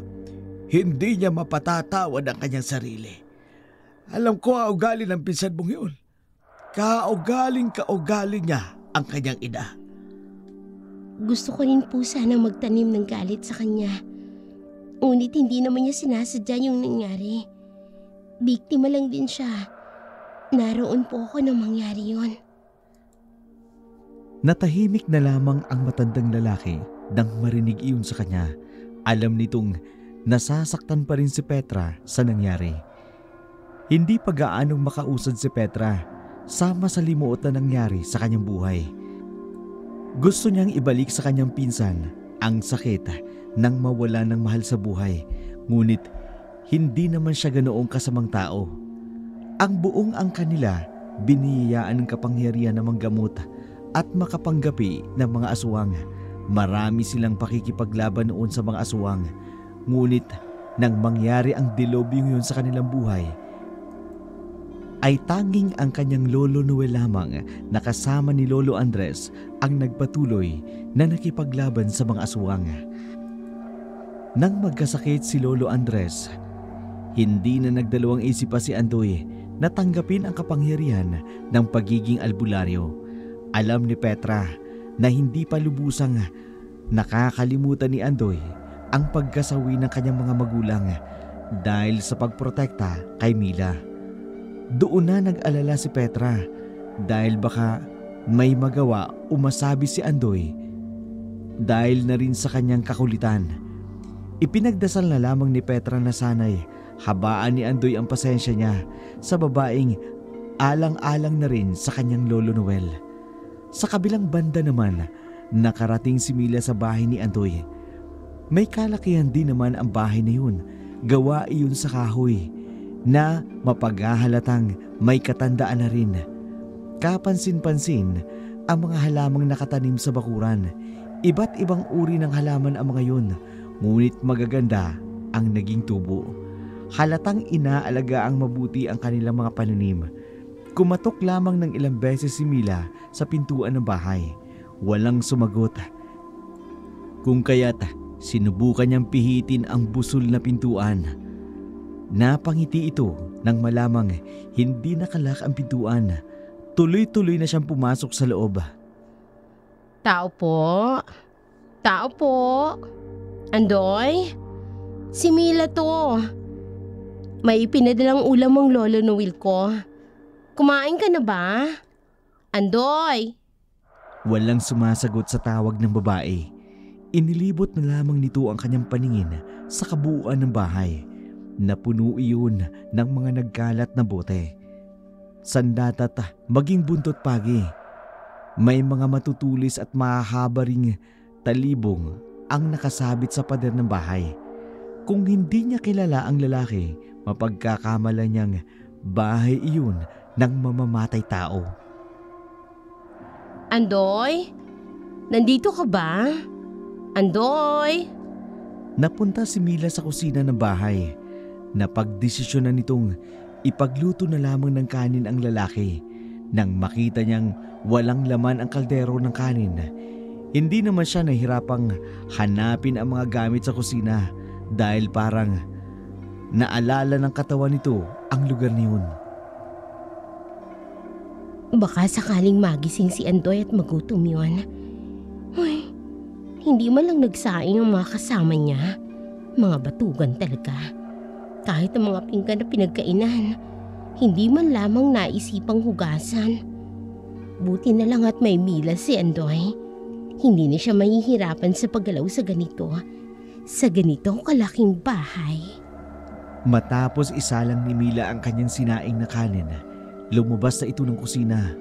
hindi niya mapatatawad ang kanyang sarili. Alam ko ang ugali ng pinsan mong yun. Kaugaling niya ang kanyang ina. Gusto ko rin po sana magtanim ng galit sa kanya. Ngunit hindi naman niya sinasadya yung nangyari. Biktima lang din siya. Naroon po ako nang mangyari yon. Natahimik na lamang ang matandang lalaki nang marinig iyon sa kanya. Alam nitong nasasaktan pa rin si Petra sa nangyari. Hindi pa gaanong makausad si Petra sa masalimuot na nangyari sa kanyang buhay. Gusto niyang ibalik sa kanyang pinsan ang sakit ng mawala ng mahal sa buhay, ngunit hindi naman siya ganoong kasamang tao. Ang buong ang kanila biniyayaan ng kapangyarihan ng manggamot at makapanggapi ng mga aswang. Marami silang pakikipaglaban noon sa mga aswang, ngunit nang mangyari ang dilobyong yun sa kanilang buhay, ay tanging ang kanyang Lolo Noel lamang na kasama ni Lolo Andres ang nagpatuloy na nakipaglaban sa mga aswang. Nang magkasakit si Lolo Andres, hindi na nagdalawang isip pa si Andoy na tanggapin ang kapangyarihan ng pagiging albularyo. Alam ni Petra na hindi pa lubusang nakakalimutan ni Andoy ang pagkasawi ng kanyang mga magulang dahil sa pagprotekta kay Mila. Doon na nag-alala si Petra dahil baka may magawa o masabi si Andoy dahil na rin sa kanyang kakulitan. Ipinagdasal na lamang ni Petra na sana'y habaan ni Andoy ang pasensya niya sa babaeng alang-alang na rin sa kanyang Lolo Noel. Sa kabilang banda naman, nakarating si Mila sa bahay ni Andoy. May kalakihan din naman ang bahay na yun. Gawa iyon sa kahoy na mapaghahalatang may katandaan na rin. Kapansin-pansin ang mga halamang nakatanim sa bakuran. Iba't ibang uri ng halaman ang mga yun, ngunit magaganda ang naging tubo. Halatang inaalaga ang mabuti ang kanilang mga pananim. Kumatok lamang ng ilang beses si Mila sa pintuan ng bahay. Walang sumagot. Kung kaya't sinubukan niyang pihitin ang busol na pintuan. Napangiti ito nang malamang hindi nakalak ang pintuan. Tuloy-tuloy na siyang pumasok sa loob. Tao po? Tao po? Andoy? Si Mila to. May pinadalang ulam ang Lolo Noel ko. Kumain ka na ba? Andoy? Walang sumasagot sa tawag ng babae. Inilibot na lamang nito ang kanyang paningin sa kabuuan ng bahay. Napuno iyon ng mga nagkalat na bote. Sandatat maging buntot pagi. May mga matutulis at mahahaba ring talibong ang nakasabit sa pader ng bahay. Kung hindi niya kilala ang lalaki, mapagkakamala niyang bahay iyon ng mamamatay tao. Andoy? Nandito ka ba? Andoy? Napunta si Mila sa kusina ng bahay. Napagdesisyonan nitong ipagluto na lamang ng kanin ang lalaki. Nang makita niyang walang laman ang kaldero ng kanin, hindi naman siya nahirapang hanapin ang mga gamit sa kusina dahil parang naalala ng katawan nito ang lugar niyon. Baka sakaling magising si Andoy at magutom yun. Uy, hindi man lang nagsaing ang mga kasama niya. Mga batugan talaga. Kahit ang mga pinggan na pinagkainan, hindi man lamang naisipang hugasan. Buti na lang at may Mila si Andoy. Hindi na siya mahihirapan sa paggalaw sa ganitong kalaking bahay. Matapos isalang ni Mila ang kanyang sinaing na kanin, lumabas na ito ng kusina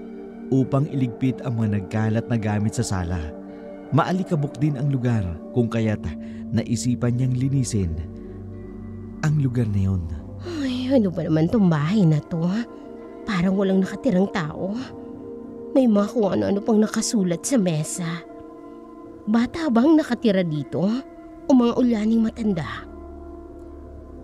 upang iligpit ang mga nagkalat na gamit sa sala. Maalikabok din ang lugar kung kaya't naisipan niyang linisin ang lugar na yun. Ay, ano ba naman tong bahay na to? Parang walang nakatirang tao. May mga kung ano-ano pang nakasulat sa mesa. Bata bang nakatira dito? O mga ulaning matanda?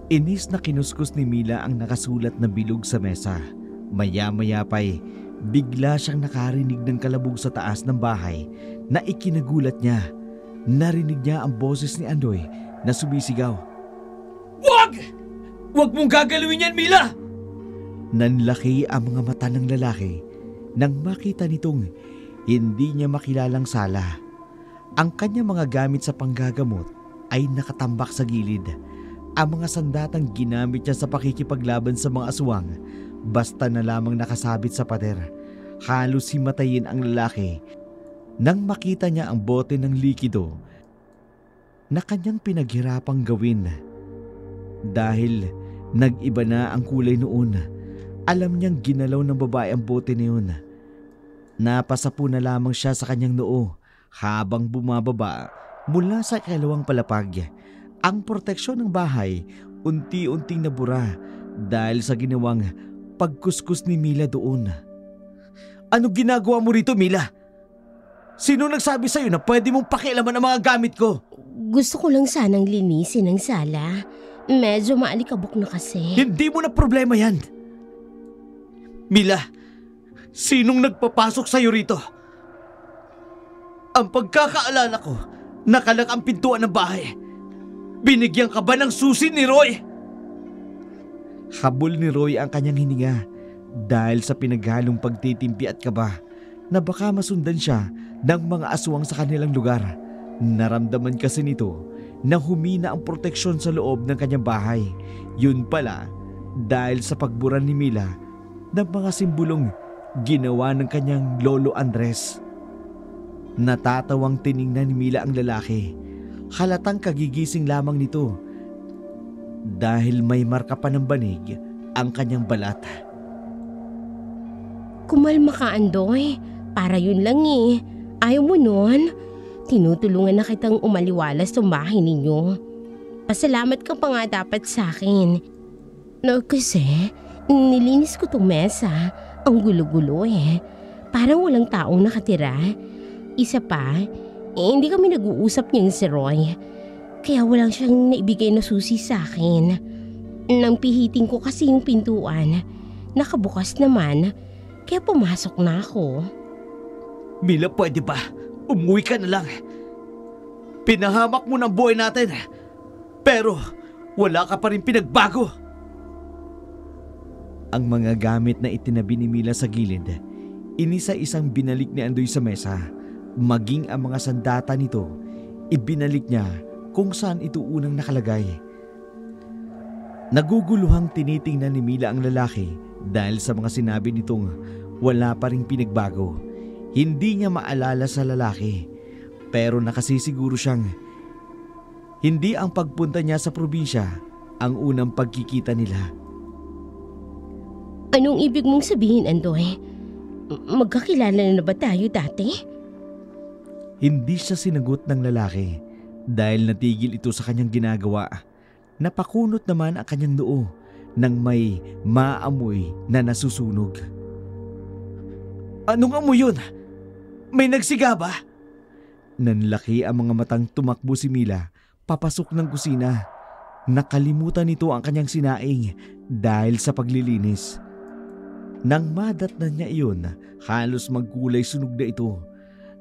Inis na kinuskus ni Mila ang nakasulat na bilog sa mesa. Maya-maya pa'y bigla siyang nakarinig ng kalabog sa taas ng bahay na ikinagulat niya. Narinig niya ang boses ni Andoy na sumisigaw. Wag! Wag mong gagalawin yan, Mila! Nanlaki ang mga mata ng lalaki nang makita nitong hindi niya makilalang sala. Ang kanyang mga gamit sa panggagamot ay nakatambak sa gilid. Ang mga sandatang ginamit niya sa pakikipaglaban sa mga aswang basta na lamang nakasabit sa pader. Halos himatayin ang lalaki nang makita niya ang bote ng likido na kanyang pinaghirapang gawin. Dahil nag-iba na ang kulay noon, alam niyang ginalaw ng babae ang bote na yun. Napasapo na lamang siya sa kanyang noo habang bumababa mula sa ikalawang palapag. Ang proteksyon ng bahay unti-unting nabura dahil sa ginawang pagkuskus ni Mila doon. Ano ginagawa mo rito, Mila? Sino nagsabi sa'yo na pwede mong pakialaman ang mga gamit ko? Gusto ko lang sanang linisin ang sala. Medyo maalikabok na kasi. Hindi mo na problema yan. Mila, sinong nagpapasok sa'yo rito? Ang pagkakaalala ko, nakalak ang pintuan ng bahay. Binigyan ka ba ng susi ni Roy? Habol ni Roy ang kanyang hininga dahil sa pinaghalong pagtitimpi at kaba na baka masundan siya ng mga aswang sa kanilang lugar. Naramdaman kasi nito na humina ang proteksyon sa loob ng kanyang bahay. Yun pala dahil sa pagbura ni Mila ng mga simbolong ginawa ng kanyang lolo Andres. Natatawang tiningnan ni Mila ang lalaki. Halatang kagigising lamang nito dahil may marka pa ng banig ang kanyang balat. Kumalma ka, Andoy. Para yun lang eh. Ayaw mo nun? Tinutulungan na kitang umaliwalas sa bahay ninyo. Pasalamat ka pa nga dapat sa akin. No, kasi nilinis ko tong mesa. Ang gulo-gulo eh. Parang walang taong nakatira. Isa pa, hindi kami nag-uusap niyang si Roy. Kaya walang siyang naibigay na susi sa akin. Nang pihitin ko kasi yung pintuan, nakabukas naman. Kaya pumasok na ako. Mila, pwede ba? Umuwi ka na lang. Pinahamak mo ng buhay natin. Pero wala ka pa rin pinagbago. Ang mga gamit na itinabi ni Mila sa gilid, inisa-isang binalik ni Andoy sa mesa. Maging ang mga sandata nito, ibinalik niya kung saan ito unang nakalagay. Naguguluhang tinitingnan ni Mila ang lalaki dahil sa mga sinabi nitong wala pa ring pinagbago. Hindi niya maalala sa lalaki, pero nakasisiguro siyang hindi ang pagpunta niya sa probinsya ang unang pagkikita nila. Anong ibig mong sabihin, Andoy? Magkakilala na ba tayo dati? Hindi siya sinagot ng lalaki Dahil natigil ito sa kanyang ginagawa, napakunot naman ang kanyang noo nang may maamoy na nasusunog. Anong amoy yun? May nagsiga ba? Nanlaki ang mga matang tumakbo si Mila papasok ng kusina. Nakalimutan nito ang kanyang sinaing dahil sa paglilinis. Nang madatnan niya iyon, halos magkulay sunog na ito.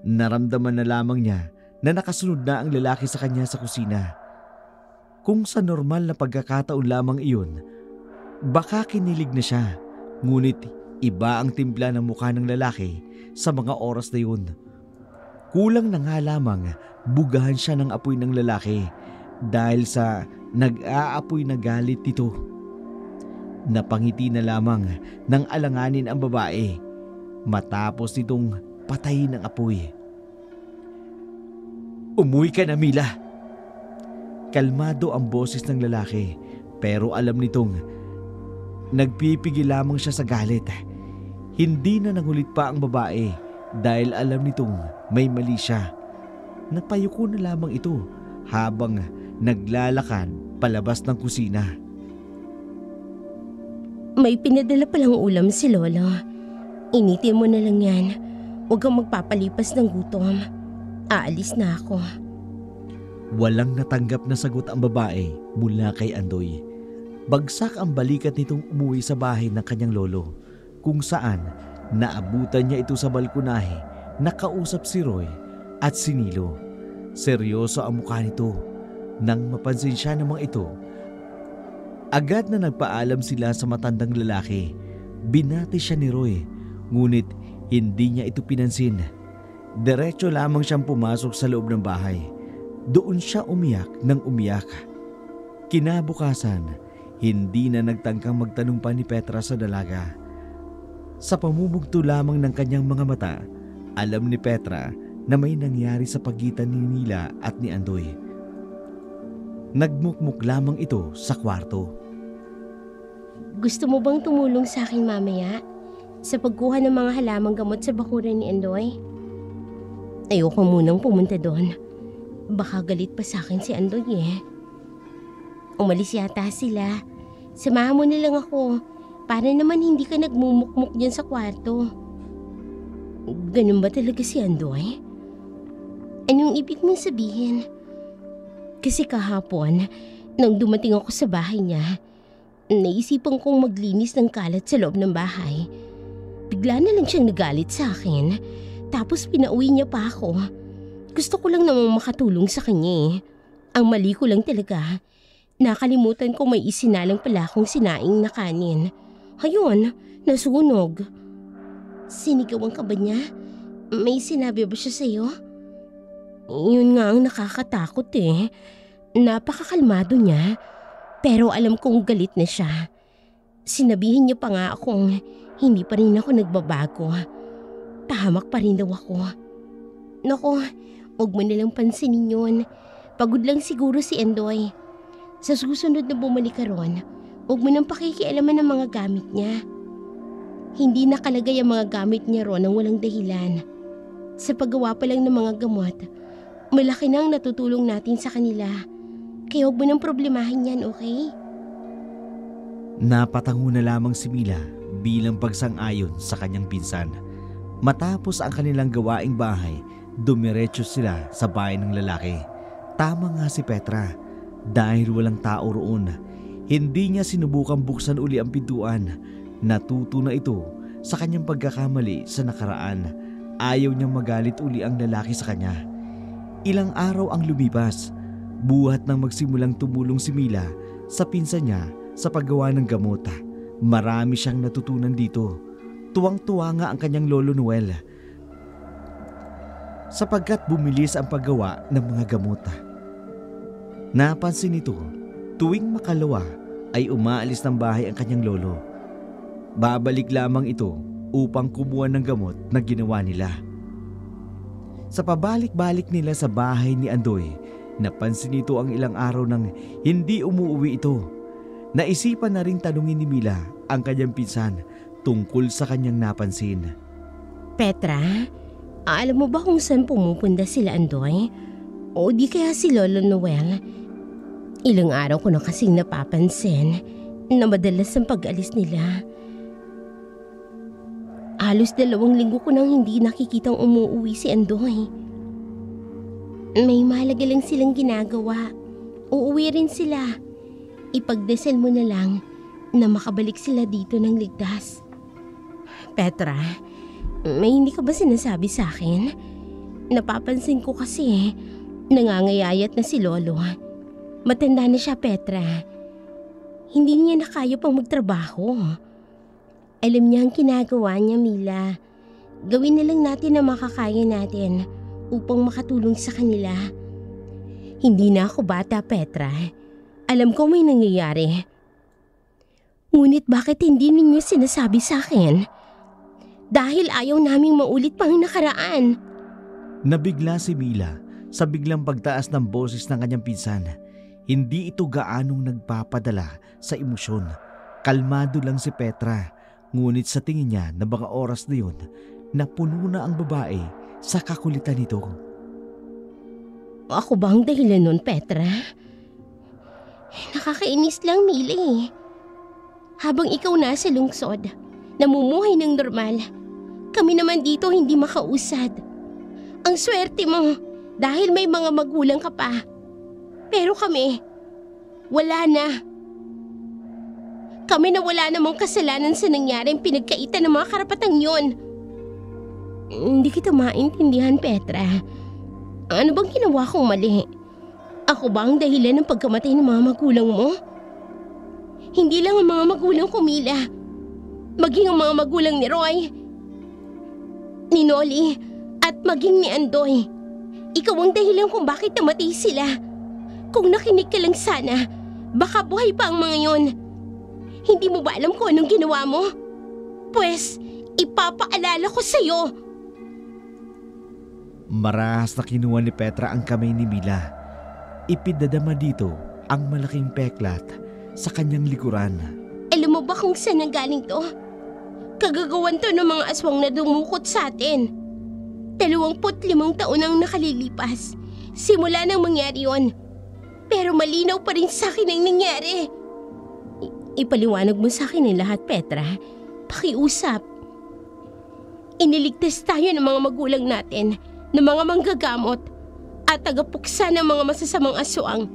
Naramdaman na lamang niya na nakasunod na ang lalaki sa kanya sa kusina. Kung sa normal na pagkakataon lamang iyon, baka kinilig na siya. Ngunit iba ang timpla ng mukha ng lalaki sa mga oras na yun. Kulang na nga lamang bugahan siya ng apoy ng lalaki dahil sa nag-aapoy na galit nito. Napangiti na lamang nang alanganin ang babae matapos nitong patayin ang apoy. Umuwi ka na, Mila. Kalmado ang boses ng lalaki pero alam nitong nagpipigil lamang siya sa galit. Hindi na nangulit pa ang babae dahil alam nitong may mali siya. Napayuko na lamang ito habang naglalakad palabas ng kusina. May pinadala palang ulam si Lolo. Initin mo na lang yan. Huwag kang magpapalipas ng gutom. Aalis na ako. Walang natanggap na sagot ang babae mula kay Andoy. Bagsak ang balikat nitong umuwi sa bahay ng kanyang lolo, kung saan naabutan niya ito sa balkonahe, nakausap si Roy at si Nilo. Seryoso ang mukha nito. Nang mapansin siya ng mga ito, agad na nagpaalam sila sa matandang lalaki. Binati siya ni Roy, ngunit hindi niya ito pinansin. Diretso lamang siyang pumasok sa loob ng bahay. Doon siya umiyak ng umiyak. Kinabukasan, hindi na nagtangkang magtanong pa ni Petra sa dalaga. Sa pamumugto lamang ng kanyang mga mata, alam ni Petra na may nangyari sa pagitan ni Mila at ni Andoy. Nagmukmuk lamang ito sa kwarto. Gusto mo bang tumulong sa akin mamaya sa pagkuha ng mga halamang gamot sa bakuran ni Andoy? Ayoko munang pumunta doon. Baka galit pa sa akin si Andoy eh. Umalis yata sila. Samahan mo na lang ako para naman hindi ka nagmumukmuk dyan sa kwarto. Ganun ba talaga si Andoy? Anong ibig mong sabihin? Kasi kahapon, nang dumating ako sa bahay niya, naisipan kong maglinis ng kalat sa loob ng bahay. Bigla na lang siyang nagalit sa akin, tapos pinauwi niya pa ako. Gusto ko lang namang makatulong sa kanya eh. Ang mali ko lang talaga, nakalimutan ko may isinalang pala akong sinaing na kanin. Ayun, nasunog. Sinigawan ka ba niya? May sinabi ba siya sa'yo? Yun nga ang nakakatakot eh. Napakakalmado niya, pero alam kong galit na siya. Sinabihin niya pa nga akong hindi pa rin ako nagbabago. Tahamak pa rin daw ako. Naku, huwag mo nalang pansinin yun. Pagod lang siguro si Andoy. Sa susunod na bumalik ka ron, huwag mo nang pakikialaman ng mga gamit niya. Hindi nakalagay ang mga gamit niya ron ng walang dahilan. Sa paggawa pa lang ng mga gamot, malaki na ang natutulong natin sa kanila. Kaya huwag mo nang problemahin yan, okay? Napatango na lamang si Mila bilang pagsang-ayon sa kanyang pinsan. Matapos ang kanilang gawaing bahay, dumiretso sila sa bahay ng lalaki. Tama nga si Petra. Dahil walang tao roon, hindi niya sinubukang buksan uli ang pintuan. Natuto na ito sa kanyang pagkakamali sa nakaraan. Ayaw niyang magalit uli ang lalaki sa kanya. Ilang araw ang lumipas, buhat nang magsimulang tumulong si Mila sa pinsan niya sa paggawa ng gamot. Marami siyang natutunan dito. Tuwang-tuwa nga ang kanyang lolo Noel sapagkat bumilis ang paggawa ng mga gamot. Napansin nito, tuwing makalawa ay umaalis ng bahay ang kanyang lolo. Babalik lamang ito upang kumuha ng gamot na ginawa nila. Sa pabalik-balik nila sa bahay ni Andoy, napansin nito ang ilang araw nang hindi umuwi ito. Naisipan na rin tanungin ni Mila ang kanyang pinsan tungkol sa kanyang napansin. Petra, alam mo ba kung saan pumupunta sila Andoy? O di kaya si Lolo Noel? Ilang araw ko na kasing napapansin na madalas ang pag-alis nila. Halos 2 linggo ko nang hindi nakikitang umuwi si Andoy. May mahalaga lang silang ginagawa. Uuwi rin sila. Ipagdasal mo na lang na makabalik sila dito ng ligtas. Petra, may hindi ka ba sinasabi sa akin? Napapansin ko kasi nangangayayat na si Lolo. Matanda na siya, Petra. Hindi niya na kaya pang magtrabaho. Alam niya ang ginagawa niya, Mila. Gawin na lang natin ang makakaya natin upang makatulong sa kanila. Hindi na ako bata, Petra. Alam ko may nangyayari. Ngunit bakit hindi ninyo sinasabi sa akin? Dahil ayaw naming maulit pang nakaraan. Nabigla si Mila sa biglang pagtaas ng boses ng kanyang pinsan. Hindi ito gaanong nagpapadala sa emosyon. Kalmado lang si Petra. Ngunit sa tingin niya na baka oras na yun, napuno na ang babae sa kakulitan nito. Ako ba ang dahilan nun, Petra? Nakakainis lang, Mila eh. Habang ikaw nasa lungsod, namumuhay ng normal, kami naman dito hindi makausad. Ang swerte mo dahil may mga magulang ka pa. Pero kami, wala na. Kami na wala namang kasalanan sa nangyaring pinagkaitan ng mga karapatang yon. Hindi kita maintindihan, Petra. Ano bang ginawa kong mali? Ako ba ang dahilan ng pagkamatay ng mga magulang mo? Hindi lang ang mga magulang ko, Mila. Maging ang mga magulang ni Roy, ni Noli, at maging ni Andoy. Ikaw ang dahilan kung bakit namatay sila. Kung nakinig ka lang sana, baka buhay pa ang mga yon. Hindi mo ba alam kung anong ginawa mo? Pwes, ipapaalala ko sa'yo. Marahas na kinuha ni Petra ang kamay ni Mila. Ipinadama dito ang malaking peklat sa kanyang likuran. Alam mo ba kung saan nanggaling to? Kagagawan to ng mga aswang na dumukot sa atin. 25 taon ang nakalilipas simula nang mangyari yon. Pero malinaw pa rin sa akin ang nangyari. Ipaliwanag mo sa akin ang lahat, Petra. Pakiusap. Iniligtas tayo ng mga magulang natin, ng mga manggagamot, at tagapuksa ng mga masasamang aswang.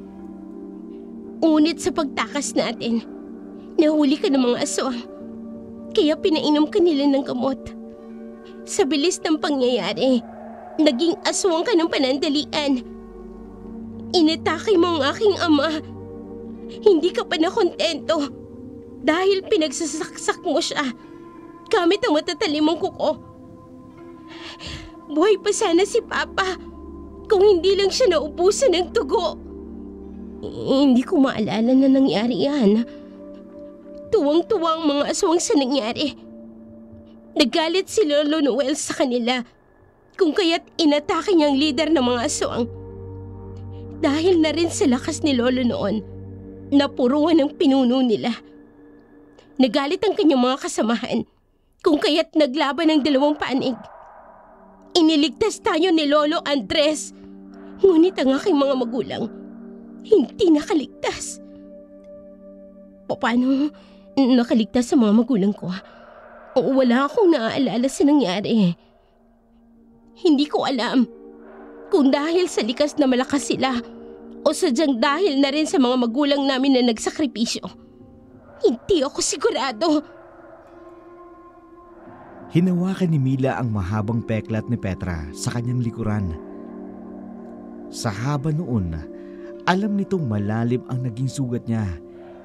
Ngunit sa pagtakas natin, nahuli ka ng mga aswang, kaya pinainom ka nila ng gamot. Sa bilis ng pangyayari, naging aswang ka ng panandalian. Inatake mo ang aking ama. Hindi ka pa nakontento dahil pinagsasaksak mo siya gamit ang matatalimong kuko. Buhay pa sana si Papa kung hindi lang siya naubusan ng dugo. Hindi ko maalala na nangyari yan. Tuwang-tuwang mga aswang sa nangyari. Nagalit si Lolo Noel sa kanila kung kaya't inatake niya ang leader ng mga aswang. Dahil na rin sa lakas ni Lolo noon, napuruan ang pinuno nila. Nagalit ang kanyang mga kasamahan kung kaya't naglaban ng 2 panig. Iniligtas tayo ni Lolo Andres, ngunit ang aking mga magulang hindi nakaligtas. Paano nakaligtas sa mga magulang ko? Wala akong naaalala sa nangyari. Hindi ko alam kung dahil sa likas na malakas sila o sadyang dahil na rin sa mga magulang namin na nagsakripisyo. Hindi ako sigurado. Hinawakan ni Mila ang mahabang peklat ni Petra sa kanyang likuran. Sa haba noon, alam nitong malalim ang naging sugat niya.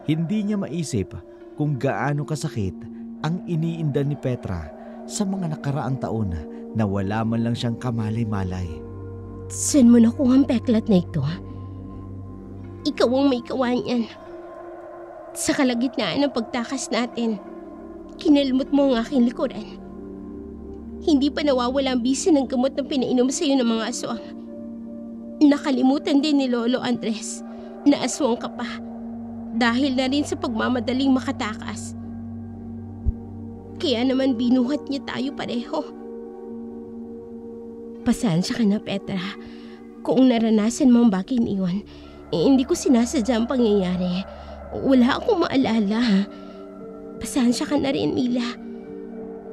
Hindi niya maisip kung gaano kasakit ang iniinda ni Petra sa mga nakaraang taon na wala man lang siyang kamalay-malay. Saan mo nakuha ang peklat na ito? Ikaw ang may gawa niyan. Sa kalagitnaan ng pagtakas natin, kinalmot mo ang aking likuran. Hindi pa nawawala ang bisa ng gamot na pinainom sa iyo ng mga aswang. Nakalimutan din ni Lolo Andres na aswang ka pa dahil na rin sa pagmamadaling makatakas. Kaya naman binuhat niya tayo pareho. Pasensya ka na, Petra. Kung naranasan mo ang bagay na iyon, hindi ko sinasadya ang pangyayari. Wala akong maalala. Pasensya ka na rin, Mila.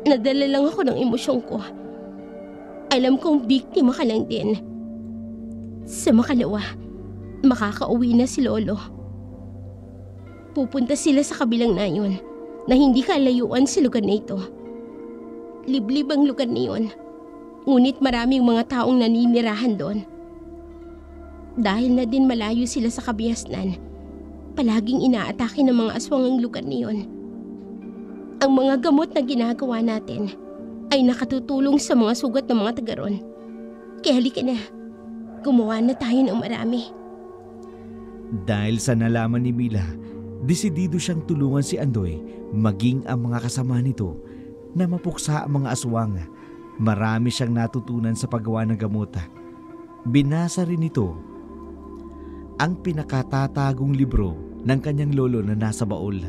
Nadala lang ako ng emosyon ko. Alam kong biktima ka lang din. Sa makalawa, makakauwi na si Lolo. Pupunta sila sa kabilang nayon na hindi kalayuan sa lugar na ito. Liblib ang lugar na iyon, ngunit maraming mga taong naninirahan doon. Dahil na din malayo sila sa kabiasnan, palaging inaatake ng mga aswang ang lugar na iyon. Ang mga gamot na ginagawa natin ay nakatutulong sa mga sugat ng mga taga roon. Kaya halika na, gumawa na tayo ng marami. Dahil sa nalaman ni Mila, desidido siyang tulungan si Andoy maging ang mga kasama nito na mapuksa ang mga aswang. Marami siyang natutunan sa paggawa ng gamot. Binasa rin ito ang pinakatatagong libro ng kanyang lolo na nasa baol.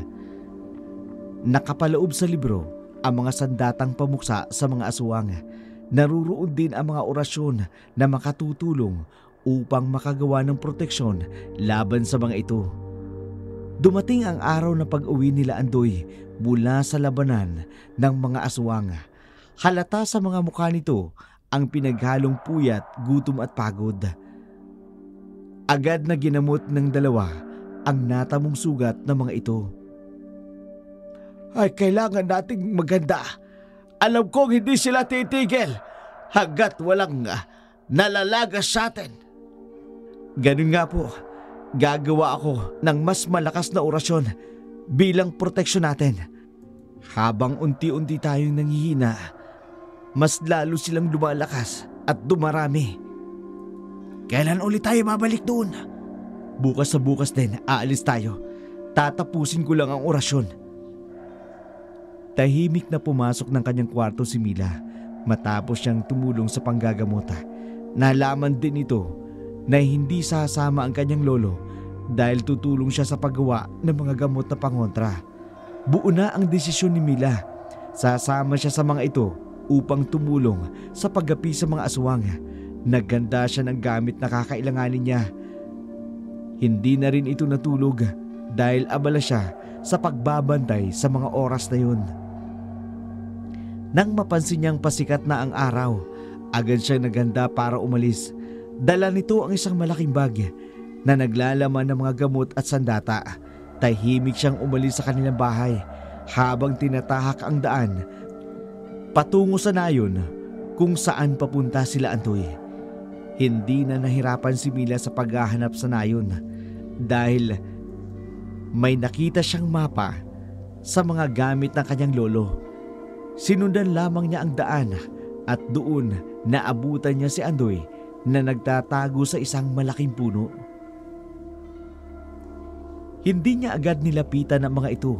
Nakapaloob sa libro ang mga sandatang pamuksa sa mga aswang. Naruroon din ang mga orasyon na makatutulong upang makagawa ng proteksyon laban sa mga ito. Dumating ang araw na pag-uwi nila Andoy mula sa labanan ng mga aswang. Halata sa mga mukha nito ang pinaghalong puyat, gutom at pagod. Agad na ginamot ng dalawa ang natamong sugat ng mga ito. Ay, kailangan nating maganda. Alam kong hindi sila titigil hanggat walang nalalagas sa atin. Ganun nga po. Gagawa ako ng mas malakas na orasyon bilang proteksyon natin. Habang unti-unti tayong nanghihina, mas lalo silang lumalakas at dumarami. Kailan ulit tayo babalik doon? Bukas sa bukas din, aalis tayo. Tatapusin ko lang ang orasyon. Tahimik na pumasok ng kanyang kwarto si Mila matapos siyang tumulong sa panggagamota. Nalaman din ito na hindi sasama ang kanyang lolo dahil tutulong siya sa paggawa ng mga gamot na pangontra. Buo na ang desisyon ni Mila. Sasama siya sa mga ito upang tumulong sa paggapi sa mga aswang. Nagganda siya ng gamit na kakailanganin niya. Hindi na rin ito natulog dahil abala siya sa pagbabantay sa mga oras na yun. Nang mapansin niyang pasikat na ang araw, agad siyang naghanda para umalis. Dala nito ang isang malaking bag na naglalaman ng mga gamot at sandata. Tahimik siyang umalis sa kanilang bahay habang tinatahak ang daan patungo sa nayon kung saan papunta sila Andoy. Hindi na nahirapan si Mila sa paghahanap sa nayon dahil may nakita siyang mapa sa mga gamit ng kanyang lolo. Sinundan lamang niya ang daan at doon naabutan niya si Andoy na nagtatago sa isang malaking puno. Hindi niya agad nilapitan ang mga ito.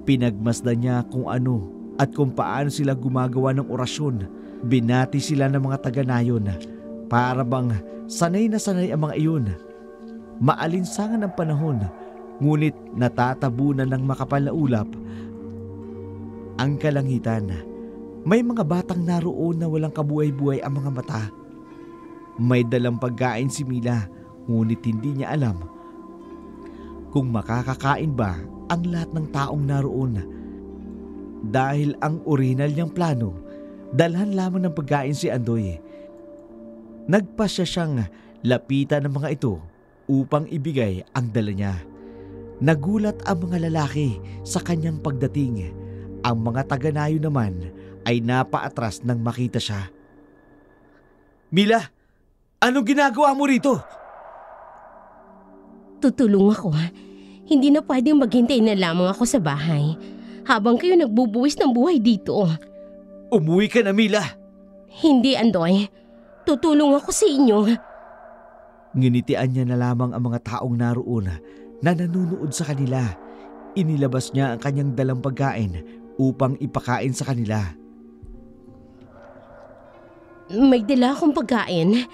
Pinagmasdan niya kung ano at kung paano sila gumagawa ng orasyon. Binati sila ng mga taga-nayon. Para bang sanay na sanay ang mga iyon. Maalinsangan ang panahon, ngunit natatabunan ng makapal na ulap ang kalangitan. May mga batang naroon na walang kabuhay-buhay ang mga mata. May dalang pagkain si Mila, ngunit hindi niya alam kung makakakain ba ang lahat ng taong naroon. Dahil ang orihinal niyang plano, dalhan lamang ng pagkain si Andoy. Nagpasya siyang lapitan ng mga ito upang ibigay ang dala niya. Nagulat ang mga lalaki sa kanyang pagdating. Ang mga taga-nayon naman ay napaatras nang makita siya. Mila, anong ginagawa mo rito? Tutulong ako. Hindi na pwedeng maghintay na lamang ako sa bahay habang kayo nagbubuwis ng buhay dito. Umuwi ka na, Mila. Hindi, Andoy. Tutulong ako sa inyo. Nginitian niya na lamang ang mga taong naroon na nanunood sa kanila. Inilabas niya ang kanyang dalang pagkain upang ipakain sa kanila. May dala akong pagkain.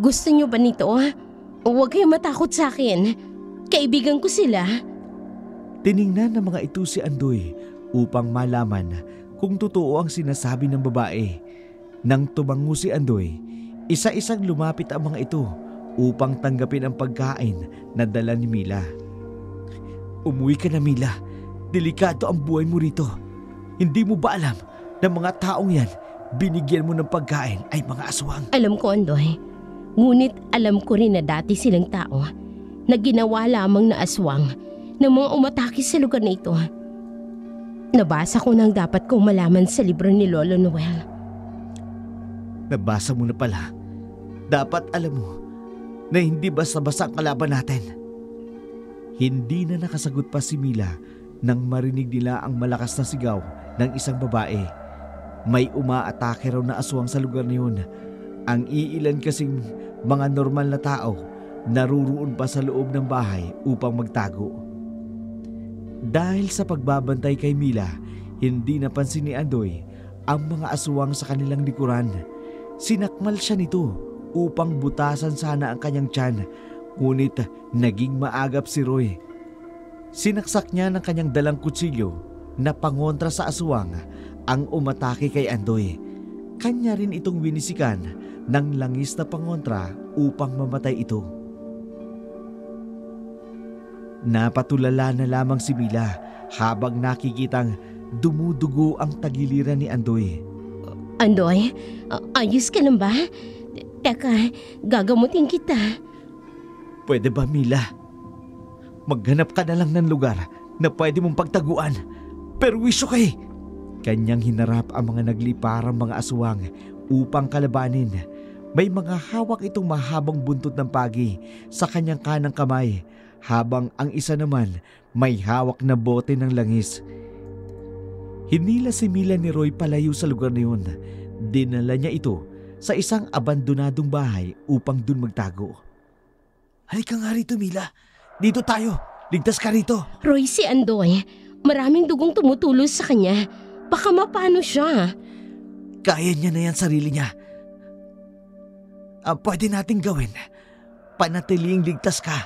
Gusto niyo ba nito? Huwag kayong matakot sa akin. Kaibigan ko sila. Tiningnan ng mga ito si Andoy upang malaman kung totoo ang sinasabi ng babae. Nang tumango si Andoy, isa-isang lumapit ang mga ito upang tanggapin ang pagkain na dala ni Mila. Umuwi ka na, Mila. Delikado ang buhay mo rito. Hindi mo ba alam na mga taong yan binigyan mo ng pagkain ay mga aswang? Alam ko, Andoy. Ngunit alam ko rin na dati silang tao na ginawa lamang na aswang ng mga umatake sa lugar na ito. Nabasa ko na ang dapat kong malaman sa libro ni Lolo Noel. Nabasa mo na pala. Dapat alam mo na hindi basta-basta ang kalaban natin. Hindi na nakasagot pa si Mila nang marinig nila ang malakas na sigaw ng isang babae. May umaatake raw na aswang sa lugar na yun. Ang iilan kasing mga normal na tao naruroon pa sa loob ng bahay upang magtago. Dahil sa pagbabantay kay Mila, hindi napansin ni Andoy ang mga aswang sa kanilang likuran. Sinakmal siya nito upang butasan sana ang kanyang tiyan, ngunit naging maagap si Roy. Sinaksak niya ng kanyang dalang kutsilyo na pangontra sa aswang ang umatake kay Andoy. Kanya rin itong winisikan ng langis na pangontra upang mamatay ito. Napatulala na lamang si Mila habang nakikitang dumudugo ang tagiliran ni Andoy. Andoy, ayos ka lang ba? Teka, gagamutin kita. Pwede ba, Mila? Maghanap ka na lang ng lugar na pwede mong pagtaguan. Perwisyo kay! Kanyang hinarap ang mga nagliparang mga aswang upang kalabanin. May mga hawak itong mahabang buntot ng pagi sa kanyang kanang kamay, habang ang isa naman may hawak na bote ng langis. Hinila si Mila ni Roy palayo sa lugar na yun. Dinala niya ito sa isang abandonadong bahay upang dun magtago. Halika nga rito, Mila. Dito tayo. Ligtas ka rito. Roy, si Andoy, maraming dugong tumutulos sa kanya. Baka mapano siya. Kaya niya na yan sarili niya. Ang pwede nating gawin, panatiling ligtas ka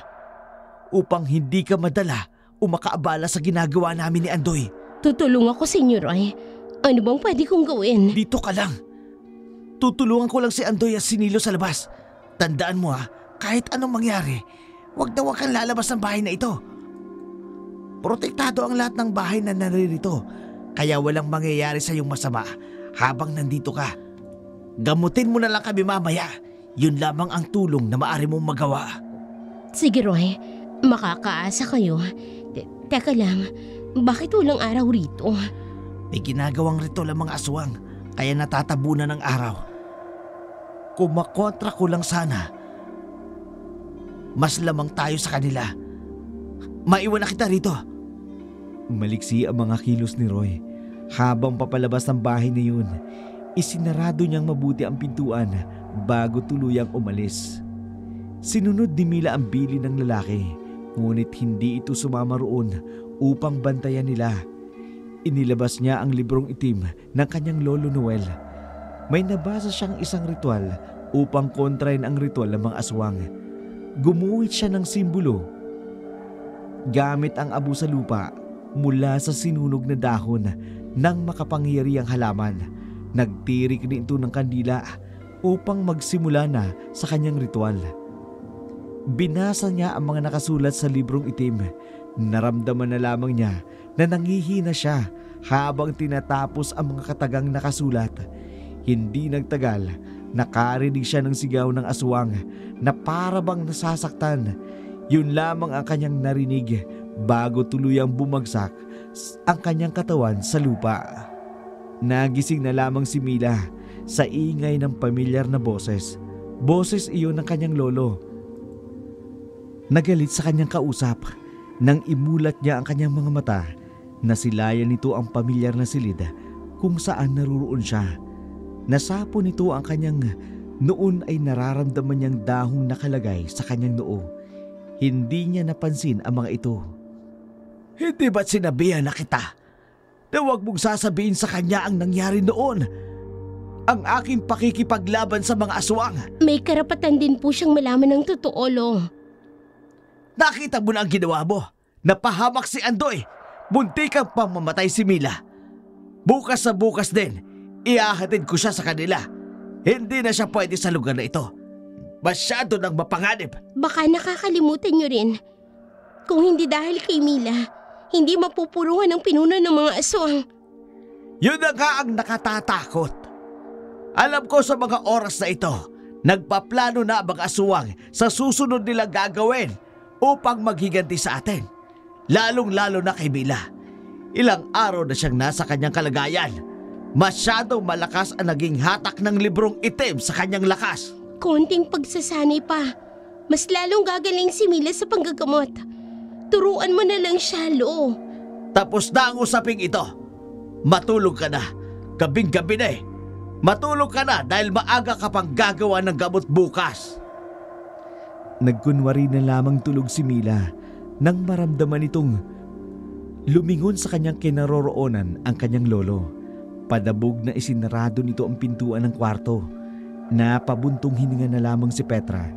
upang hindi ka madala o makaabala sa ginagawa namin ni Andoy. Tutulong ako sa inyo, Roy. Ano bang pwede kong gawin? Dito ka lang. Tutulungan ko lang si Andoy at sinilo sa labas. Tandaan mo kahit anong mangyari, wag na wag kang lalabas ng bahay na ito. Protektado ang lahat ng bahay na naririto, kaya walang mangyayari sa iyong masama habang nandito ka. Gamutin mo na lang kami mamaya. Yun lamang ang tulong na maaari mong magawa. Sige, Roy. Makakaasa kayo. Teka lang, bakit walang araw rito? May ginagawang ritual ang mga aswang, kaya natatabunan ng araw. Kung makontra ko lang sana, mas lamang tayo sa kanila. Maiwan na kita rito. Maliksi ang mga kilos ni Roy. Habang papalabas ng bahay na yun, isinarado niyang mabuti ang pintuan bago tuluyang umalis. Sinunod ni Mila ang bili ng lalaki, ngunit hindi ito sumama roon upang bantayan nila. Inilabas niya ang librong itim ng kanyang Lolo Noel. May nabasa siyang isang ritual upang kontrahin ang ritual ng mga aswang. Gumuhit siya ng simbolo gamit ang abo sa lupa mula sa sinunog na dahon ng makapangyarihang halaman. Nagtirik din ito ng kandila upang magsimula na sa kanyang ritual. Binasa niya ang mga nakasulat sa librong itim. Naramdaman na lamang niya na nanghihina siya habang tinatapos ang mga katagang nakasulat. Hindi nagtagal, nakarinig siya ng sigaw ng aswang na parabang nasasaktan. Yun lamang ang kanyang narinig bago tuluyang bumagsak ang kanyang katawan sa lupa. Nagising na lamang si Mila sa ingay ng pamilyar na boses. Boses iyon ng kanyang lolo. Nagalit sa kanyang kausap nang imulat niya ang kanyang mga mata. Nasilayan nito ang pamilyar na silid kung saan naruroon siya. Nasapo nito ang kanyang noon ay nararamdaman niyang dahong nakalagay sa kanyang noo. Hindi niya napansin ang mga ito. Hindi ba't sinabihan na kita na huwag mong sasabihin sa kanya ang nangyari noon? Ang aking pakikipaglaban sa mga aswang. May karapatan din po siyang malaman ng totoo, Lo. Nakita mo na ang ginawa mo. Napahamak si Andoy. Muntik kang pamamatay si Mila. Bukas sa bukas din, iahatid ko siya sa kanila. Hindi na siya pwede sa lugar na ito. Masyado nang mapanganib. Baka nakakalimutan niyo rin. Kung hindi dahil kay Mila, hindi mapupulungan ang pinuno ng mga aswang. Yun na nga ang nakatatakot. Alam ko sa mga oras na ito, nagpaplano na ang mga aswang sa susunod nilang gagawin upang maghiganti sa atin. Lalong-lalo na kay Mila. Ilang araw na siyang nasa kanyang kalagayan. Masyadong malakas ang naging hatak ng librong itim sa kanyang lakas. Konting pagsasanay pa. Mas lalong gagaling si Mila sa panggagamot. Turuan mo na lang siya, Lo. Tapos na ang usaping ito. Matulog ka na. Gabing-gabi na eh. Matulog ka na dahil maaga ka pang gagawa ng gamot bukas. Nagkunwari na lamang tulog si Mila nang maramdaman itong lumingon sa kanyang kinaroroonan ang kanyang lolo. Padabog na isinarado nito ang pintuan ng kwarto. Napabuntong hininga na lamang si Petra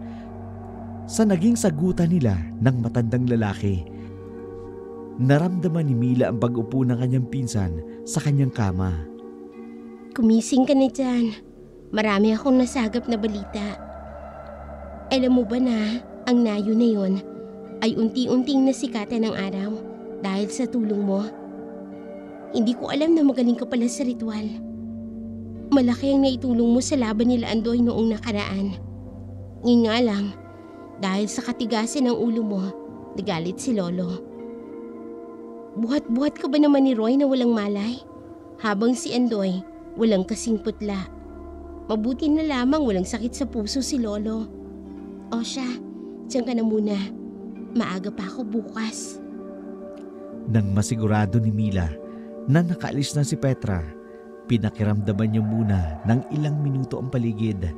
sa naging sagutan nila ng matandang lalaki. Naramdaman ni Mila ang pag-upo ng kanyang pinsan sa kanyang kama. Kumising ka na dyan. Marami akong nasagap na balita. Alam mo ba na ang nayo na yon ay unti-unting nasikatan ng araw dahil sa tulong mo? Hindi ko alam na magaling ka pala sa ritual. Malaki ang naitulong mo sa laban nila Andoy noong nakaraan. Ngayon nga lang, dahil sa katigasan ng ulo mo, nagalit si Lolo. Buhat-buhat ka ba naman ni Roy na walang malay? Habang si Andoy, walang kasing putla. Mabuti na lamang walang sakit sa puso si Lolo. O siya, diyan ka na muna. Maaga pa ako bukas. Nang masigurado ni Mila na nakaalis na si Petra, pinakiramdaman niya muna ng ilang minuto ang paligid.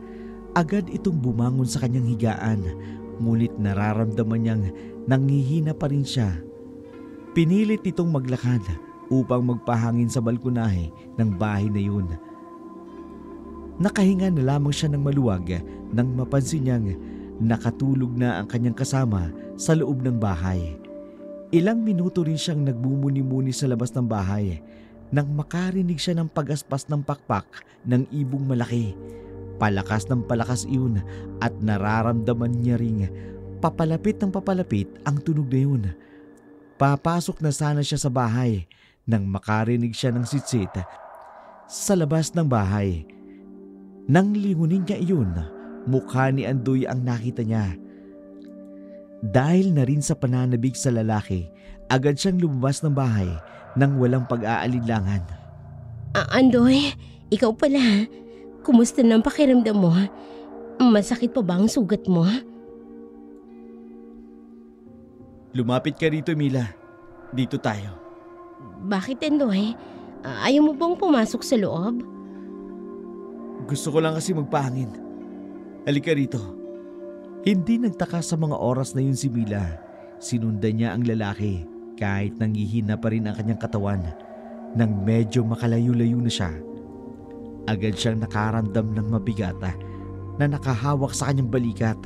Agad itong bumangon sa kanyang higaan, ngunit nararamdaman niyang nanghihina pa rin siya. Pinilit itong maglakad upang magpahangin sa balkonahe ng bahay na yun. Nakahinga na lamang siya ng maluwag nang mapansin niyang nakatulog na ang kanyang kasama sa loob ng bahay. Ilang minuto rin siyang nagbumuni-muni sa labas ng bahay nang makarinig siya ng pagaspas ng pakpak ng ibong malaki. Palakas ng palakas iyon at nararamdaman niya ring papalapit ng papalapit ang tunog na yun. Papasok na sana siya sa bahay nang makarinig siya ng sitsit sa labas ng bahay. Nang lingunin niya iyon, mukha ni Andoy ang nakita niya. Dahil na rin sa pananabig sa lalaki, agad siyang lumabas ng bahay nang walang pag-aalinlangan. Andoy, ikaw pala. Kumusta na ang pakiramdam mo? Masakit pa ba ang sugat mo? Lumapit ka rito, Mila. Dito tayo. Bakit, Andoy? Ayaw mo bang pumasok sa loob? Gusto ko lang kasi magpahangin. Halika rito. Hindi nagtaka sa mga oras na yun si Mila. Sinundan niya ang lalaki kahit nanghihina pa rin ang kanyang katawan. Nang medyo makalayo-layo na siya, agad siyang nakaramdam ng mabigat na nakahawak sa kanyang balikat.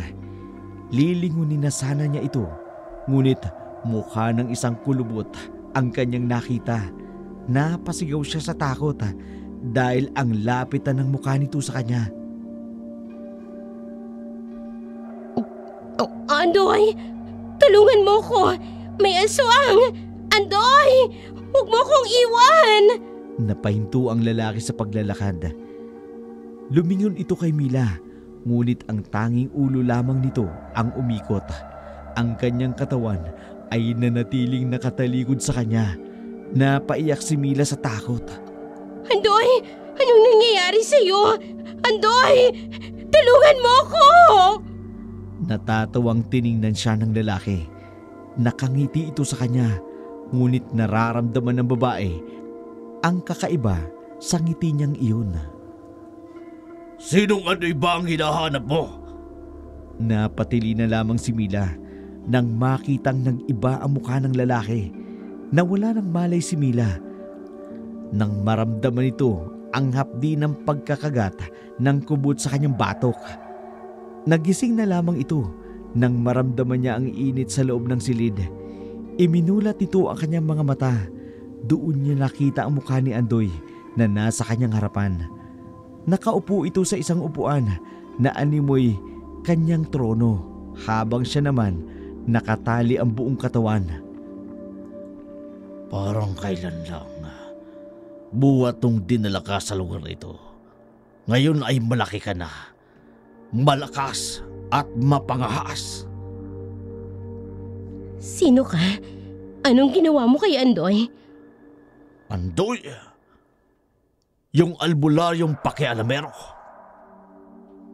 Lilingunin na sana niya ito, ngunit mukha ng isang kulubot ang kanyang nakita. Napasigaw siya sa takot dahil ang lapitan ng mukha nito sa kanya. Andoy! Tulungan mo ko! May aswang! Andoy! Huwag mo kong iwan! Napahinto ang lalaki sa paglalakad. Lumingon ito kay Mila, ngunit ang tanging ulo lamang nito ang umikot. Ang kanyang katawan ay nanatiling nakatalikod sa kanya. Napaiyak si Mila sa takot. Andoy! Anong nangyayari sa'yo? Andoy! Tulungan mo ko! Natatawang tiningnan siya ng lalaki. Nakangiti ito sa kanya, ngunit nararamdaman ng babae ang kakaiba sa ngiti niyang iyon. Sinong Andoy ba ang hinahanap mo? Napatili na lamang si Mila nang makitang nag-iba ang mukha ng lalaki. Nawala ng malay si Mila nang maramdaman ito ang hapdi ng pagkakagat ng kubot sa kanyang batok. Nagising na lamang ito nang maramdaman niya ang init sa loob ng silid. Iminulat ito ang kanyang mga mata. Doon niya nakita ang mukha ni Andoy na nasa kanyang harapan. Nakaupo ito sa isang upuan na animoy kanyang trono habang siya naman nakatali ang buong katawan. Parang kailan lang buhat tong dinala ka sa lugar ito. Ngayon ay malaki ka na, malakas at mapangahas. Sino ka? Anong ginawa mo kay Andoy? Andoy? Yung albularyong pakialamero.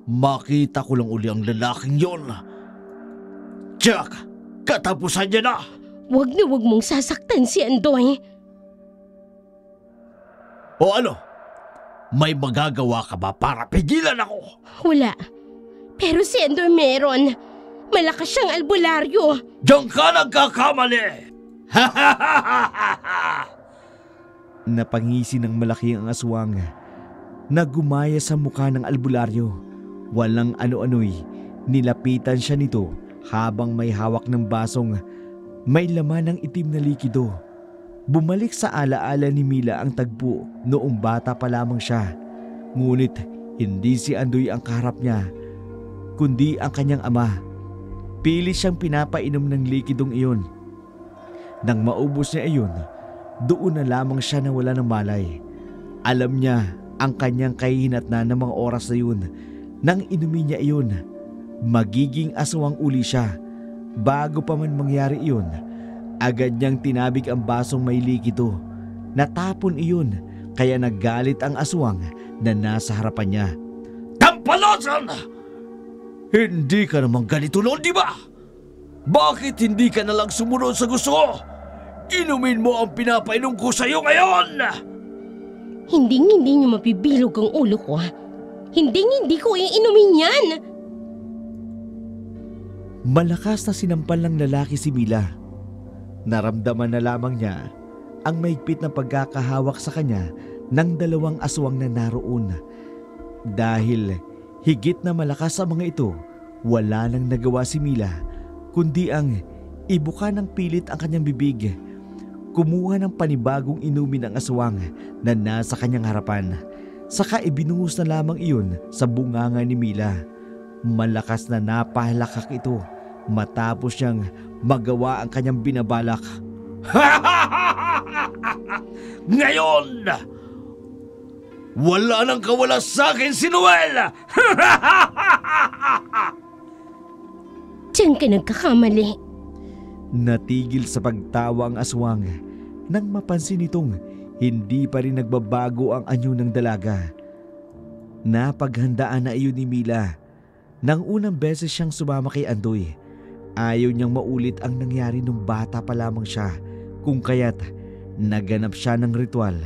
Makita ko lang uli ang lalaking yon. Tiyak, katapusan niya na. Wag na wag mong sasaktan si Andoy. O ano? May magagawa ka ba para pigilan ako? Wala. Pero si Andoy meron. Malakas siyang albularyo. Diyan ka nagkakamali! Napangisi ng malaki ang aswang na gumaya sa mukha ng albularyo. Walang ano-ano'y nilapitan siya nito habang may hawak ng basong may laman ng itim na likido. Bumalik sa alaala ni Mila ang tagpo noong bata pa lamang siya. Ngunit hindi si Andoy ang kaharap niya, kundi ang kanyang ama. Pilit siyang pinapainom ng likidong iyon. Nang maubos niya iyon, doon na lamang siya nawala ng malay. Alam niya ang kanyang kahihinatnan ng mga oras na yun. Nang inumin niya iyon, magiging aswang uli siya. Bago pa man mangyari iyon, agad niyang tinabig ang basong may likido. Natapon iyon, kaya naggalit ang aswang na nasa harapan niya. Tampalasan! Hindi ka naman ganito noon, di ba? Bakit hindi ka nalang sumunod sa gusto ko? Inumin mo ang pinapainom ko sa'yo ngayon! Hindi niyo mapibilog ang ulo ko. Hindi ko iinumin yan! Malakas na sinampal ng lalaki si Mila. Naramdaman na lamang niya ang mahigpit na pagkakahawak sa kanya ng dalawang aswang na naroon. Dahil higit na malakas ang mga ito, wala nang nagawa si Mila kundi ang ibuka ng pilit ang kanyang bibig. Kumuha ng panibagong inumin ng aswang na nasa kanyang harapan. Saka ibinuhos na lamang iyon sa bunganga ni Mila. Malakas na napahalakak ito matapos siyang magawa ang kanyang binabalak. Ngayon, wala nang kawala sa akin si Noel! Diyan ka nagkakamali. Natigil sa pagtawa ang aswang nang mapansin itong hindi pa rin nagbabago ang anyo ng dalaga. Napaghandaan na iyon ni Mila. Nang unang beses siyang sumama kay Andoy, ayaw niyang maulit ang nangyari nung bata pa lamang siya, kung kaya't naganap siya ng ritual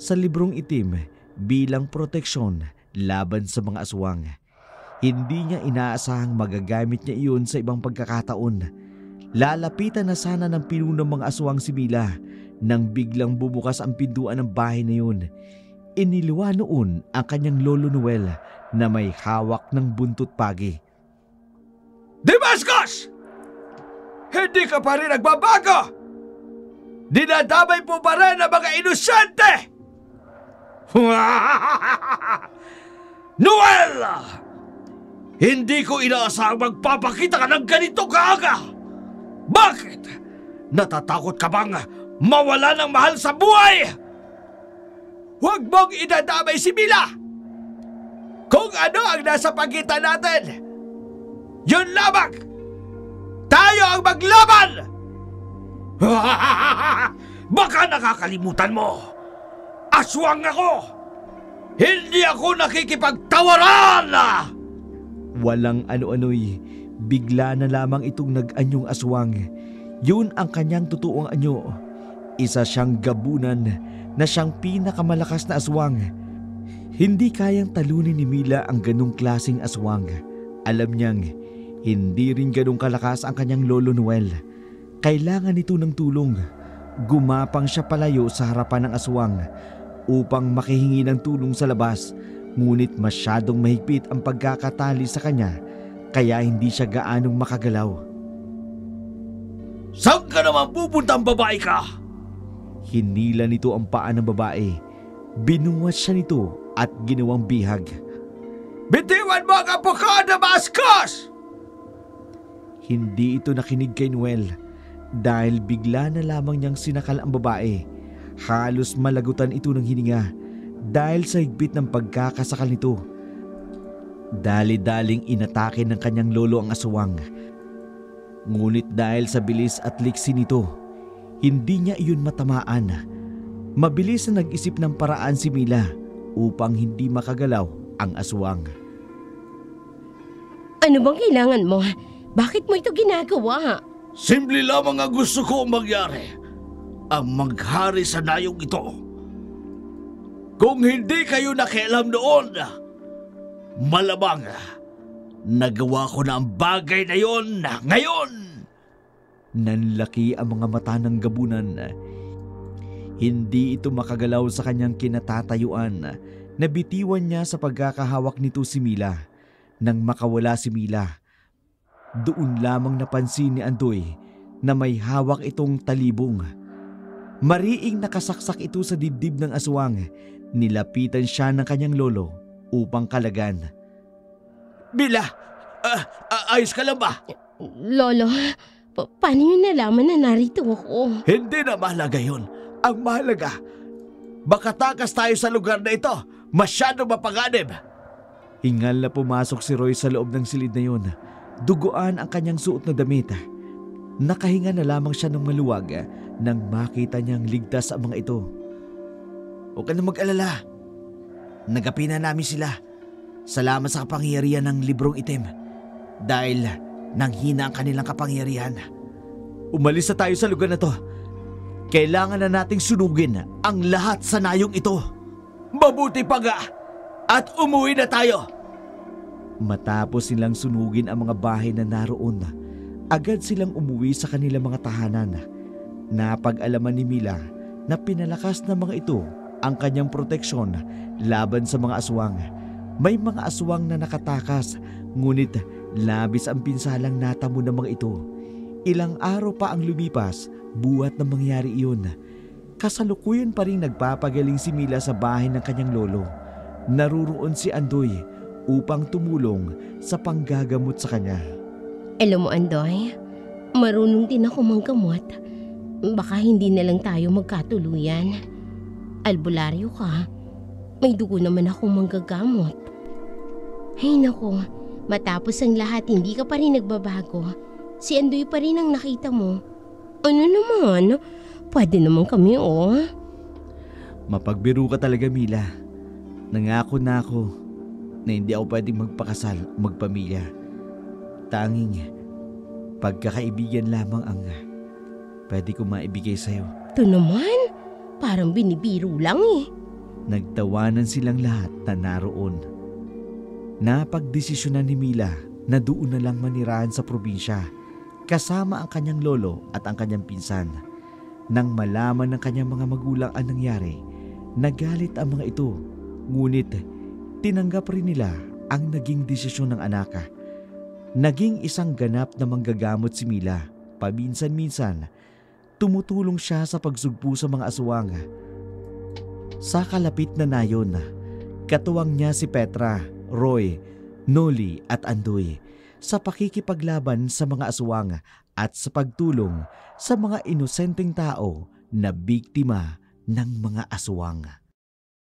sa librong itim bilang proteksyon laban sa mga aswang. Hindi niya inaasahang magagamit niya iyon sa ibang pagkakataon. Lalapitan na sana ng pinunong mga aswang si Mila nang biglang bumukas ang pintuan ng bahay na yun. Iniluwa noon ang kanyang lolo Noel na may hawak ng buntot pagi. Damascus! Hindi ka pa rin nagbabago! Dinadamay po pa rin ang mga inosente! Noel! Hindi ko inaasahang magpapakita ka ng ganito kaaga! Bakit? Natatakot ka bang mawala ng mahal sa buhay? Huwag mong idadamay si Mila! Kung ano ang nasa pagitan natin, yun lamang! Tayo ang maglaban! Baka nakakalimutan mo, aswang ako! Hindi ako nakikipagtawaran! Walang ano-ano'y bigla na lamang itong nag-anyong aswang. Yun ang kanyang totoong anyo. Isa siyang gabunan na siyang pinakamalakas na aswang. Hindi kayang talunin ni Mila ang ganong klaseng aswang. Alam niyang hindi rin ganong kalakas ang kanyang lolo Noel. Kailangan nito ng tulong. Gumapang siya palayo sa harapan ng aswang upang makihingi ng tulong sa labas. Ngunit masyadong mahigpit ang pagkakatali sa kanya kaya hindi siya gaanong makagalaw. Saan ka naman pupuntang babae ka? Hinila nito ang paa ng babae. Binuwas siya nito at ginawang bihag. Bitiwan mo ang apo ko, Damascus! Hindi ito nakinig kay Noel dahil bigla na lamang niyang sinakal ang babae. Halos malagutan ito ng hininga dahil sa higpit ng pagkakasakal nito. Dali-daling inatake ng kanyang lolo ang aswang. Ngunit dahil sa bilis at liksi nito, hindi niya iyon matamaan. Mabilis na nag-isip ng paraan si Mila upang hindi makagalaw ang aswang. Ano bang kailangan mo? Bakit mo ito ginagawa? Simple lamang ang gusto ko mangyari. Ang maghari sa nayong ito. Kung hindi kayo nakialam noon, malamang nagawa ko na ang bagay na yon ngayon. Nanlaki ang mga mata ng gabunan. Hindi ito makagalaw sa kanyang kinatatayuan. Nabitiwan niya sa pagkakahawak nito si Mila. Nang makawala si Mila, doon lamang napansin ni Andoy na may hawak itong talibong. Mariing nakasaksak ito sa dibdib ng aswang. Nilapitan siya ng kanyang lolo upang kalagan. Mila, ayos ka lang ba? Lolo, paano niyo nalaman na narito ako? Hindi na mahalaga yun. Ang mahalaga, makatakas tayo sa lugar na ito. Masyado mapanganib. Hingal na pumasok si Roy sa loob ng silid na yun. Duguan ang kanyang suot na damit. Nakahinga na lamang siya ng maluwag nang makita niyang ligtas ang mga ito. Huwag ka na mag-alala. Nagapi na namin sila. Salamat sa kapangyarihan ng librong itim. Dahil nanghina ang kanilang kapangyarihan. Umalis na tayo sa lugar na to. Kailangan na nating sunugin ang lahat sa nayong ito. Mabuti pa nga! At umuwi na tayo! Matapos silang sunugin ang mga bahay na naroon, agad silang umuwi sa kanilang mga tahanan. Napag-alaman ni Mila na pinalakas ng mga ito ang kanyang proteksyon laban sa mga aswang. May mga aswang na nakatakas, ngunit labis ang pinsalang natamo ng mga ito. Ilang araw pa ang lumipas, buhat na mangyari iyon. Kasalukuyan pa rin nagpapagaling si Mila sa bahay ng kanyang lolo. Naruroon si Andoy upang tumulong sa panggagamot sa kanya. Alam mo, Andoy, marunong din ako manggamot. Baka hindi na lang tayo magkatuluyan. Albularyo ka. May dugo naman akong manggagamot. Ay nako, matapos ang lahat hindi ka pa rin nagbabago. Si Andoy pa rin ang nakita mo. Ano naman? Pwede naman kami, oh. Mapagbiro ka talaga, Mila. Nangako na ako na hindi ako pwedeng magpakasal o magpamilya. Tanging pagkakaibigan lamang ang pwede ko maibigay sa'yo. Ito naman, parang binibiro lang eh. Nagtawanan silang lahat na naroon. Napagdesisyonan ni Mila na doon na lang manirahan sa probinsya kasama ang kanyang lolo at ang kanyang pinsan. Nang malaman ng kanyang mga magulang ang nangyari, nagalit ang mga ito. Ngunit tinanggap rin nila ang naging desisyon ng anak. Naging isang ganap na manggagamot si Mila. Paminsan-minsan, tumutulong siya sa pagsugpo sa mga aswang. Sa kalapit na nayon, katuwang niya si Petra, Roy, Noli at Andoy sa pakikipaglaban sa mga aswang at sa pagtulong sa mga inosenteng tao na biktima ng mga aswang.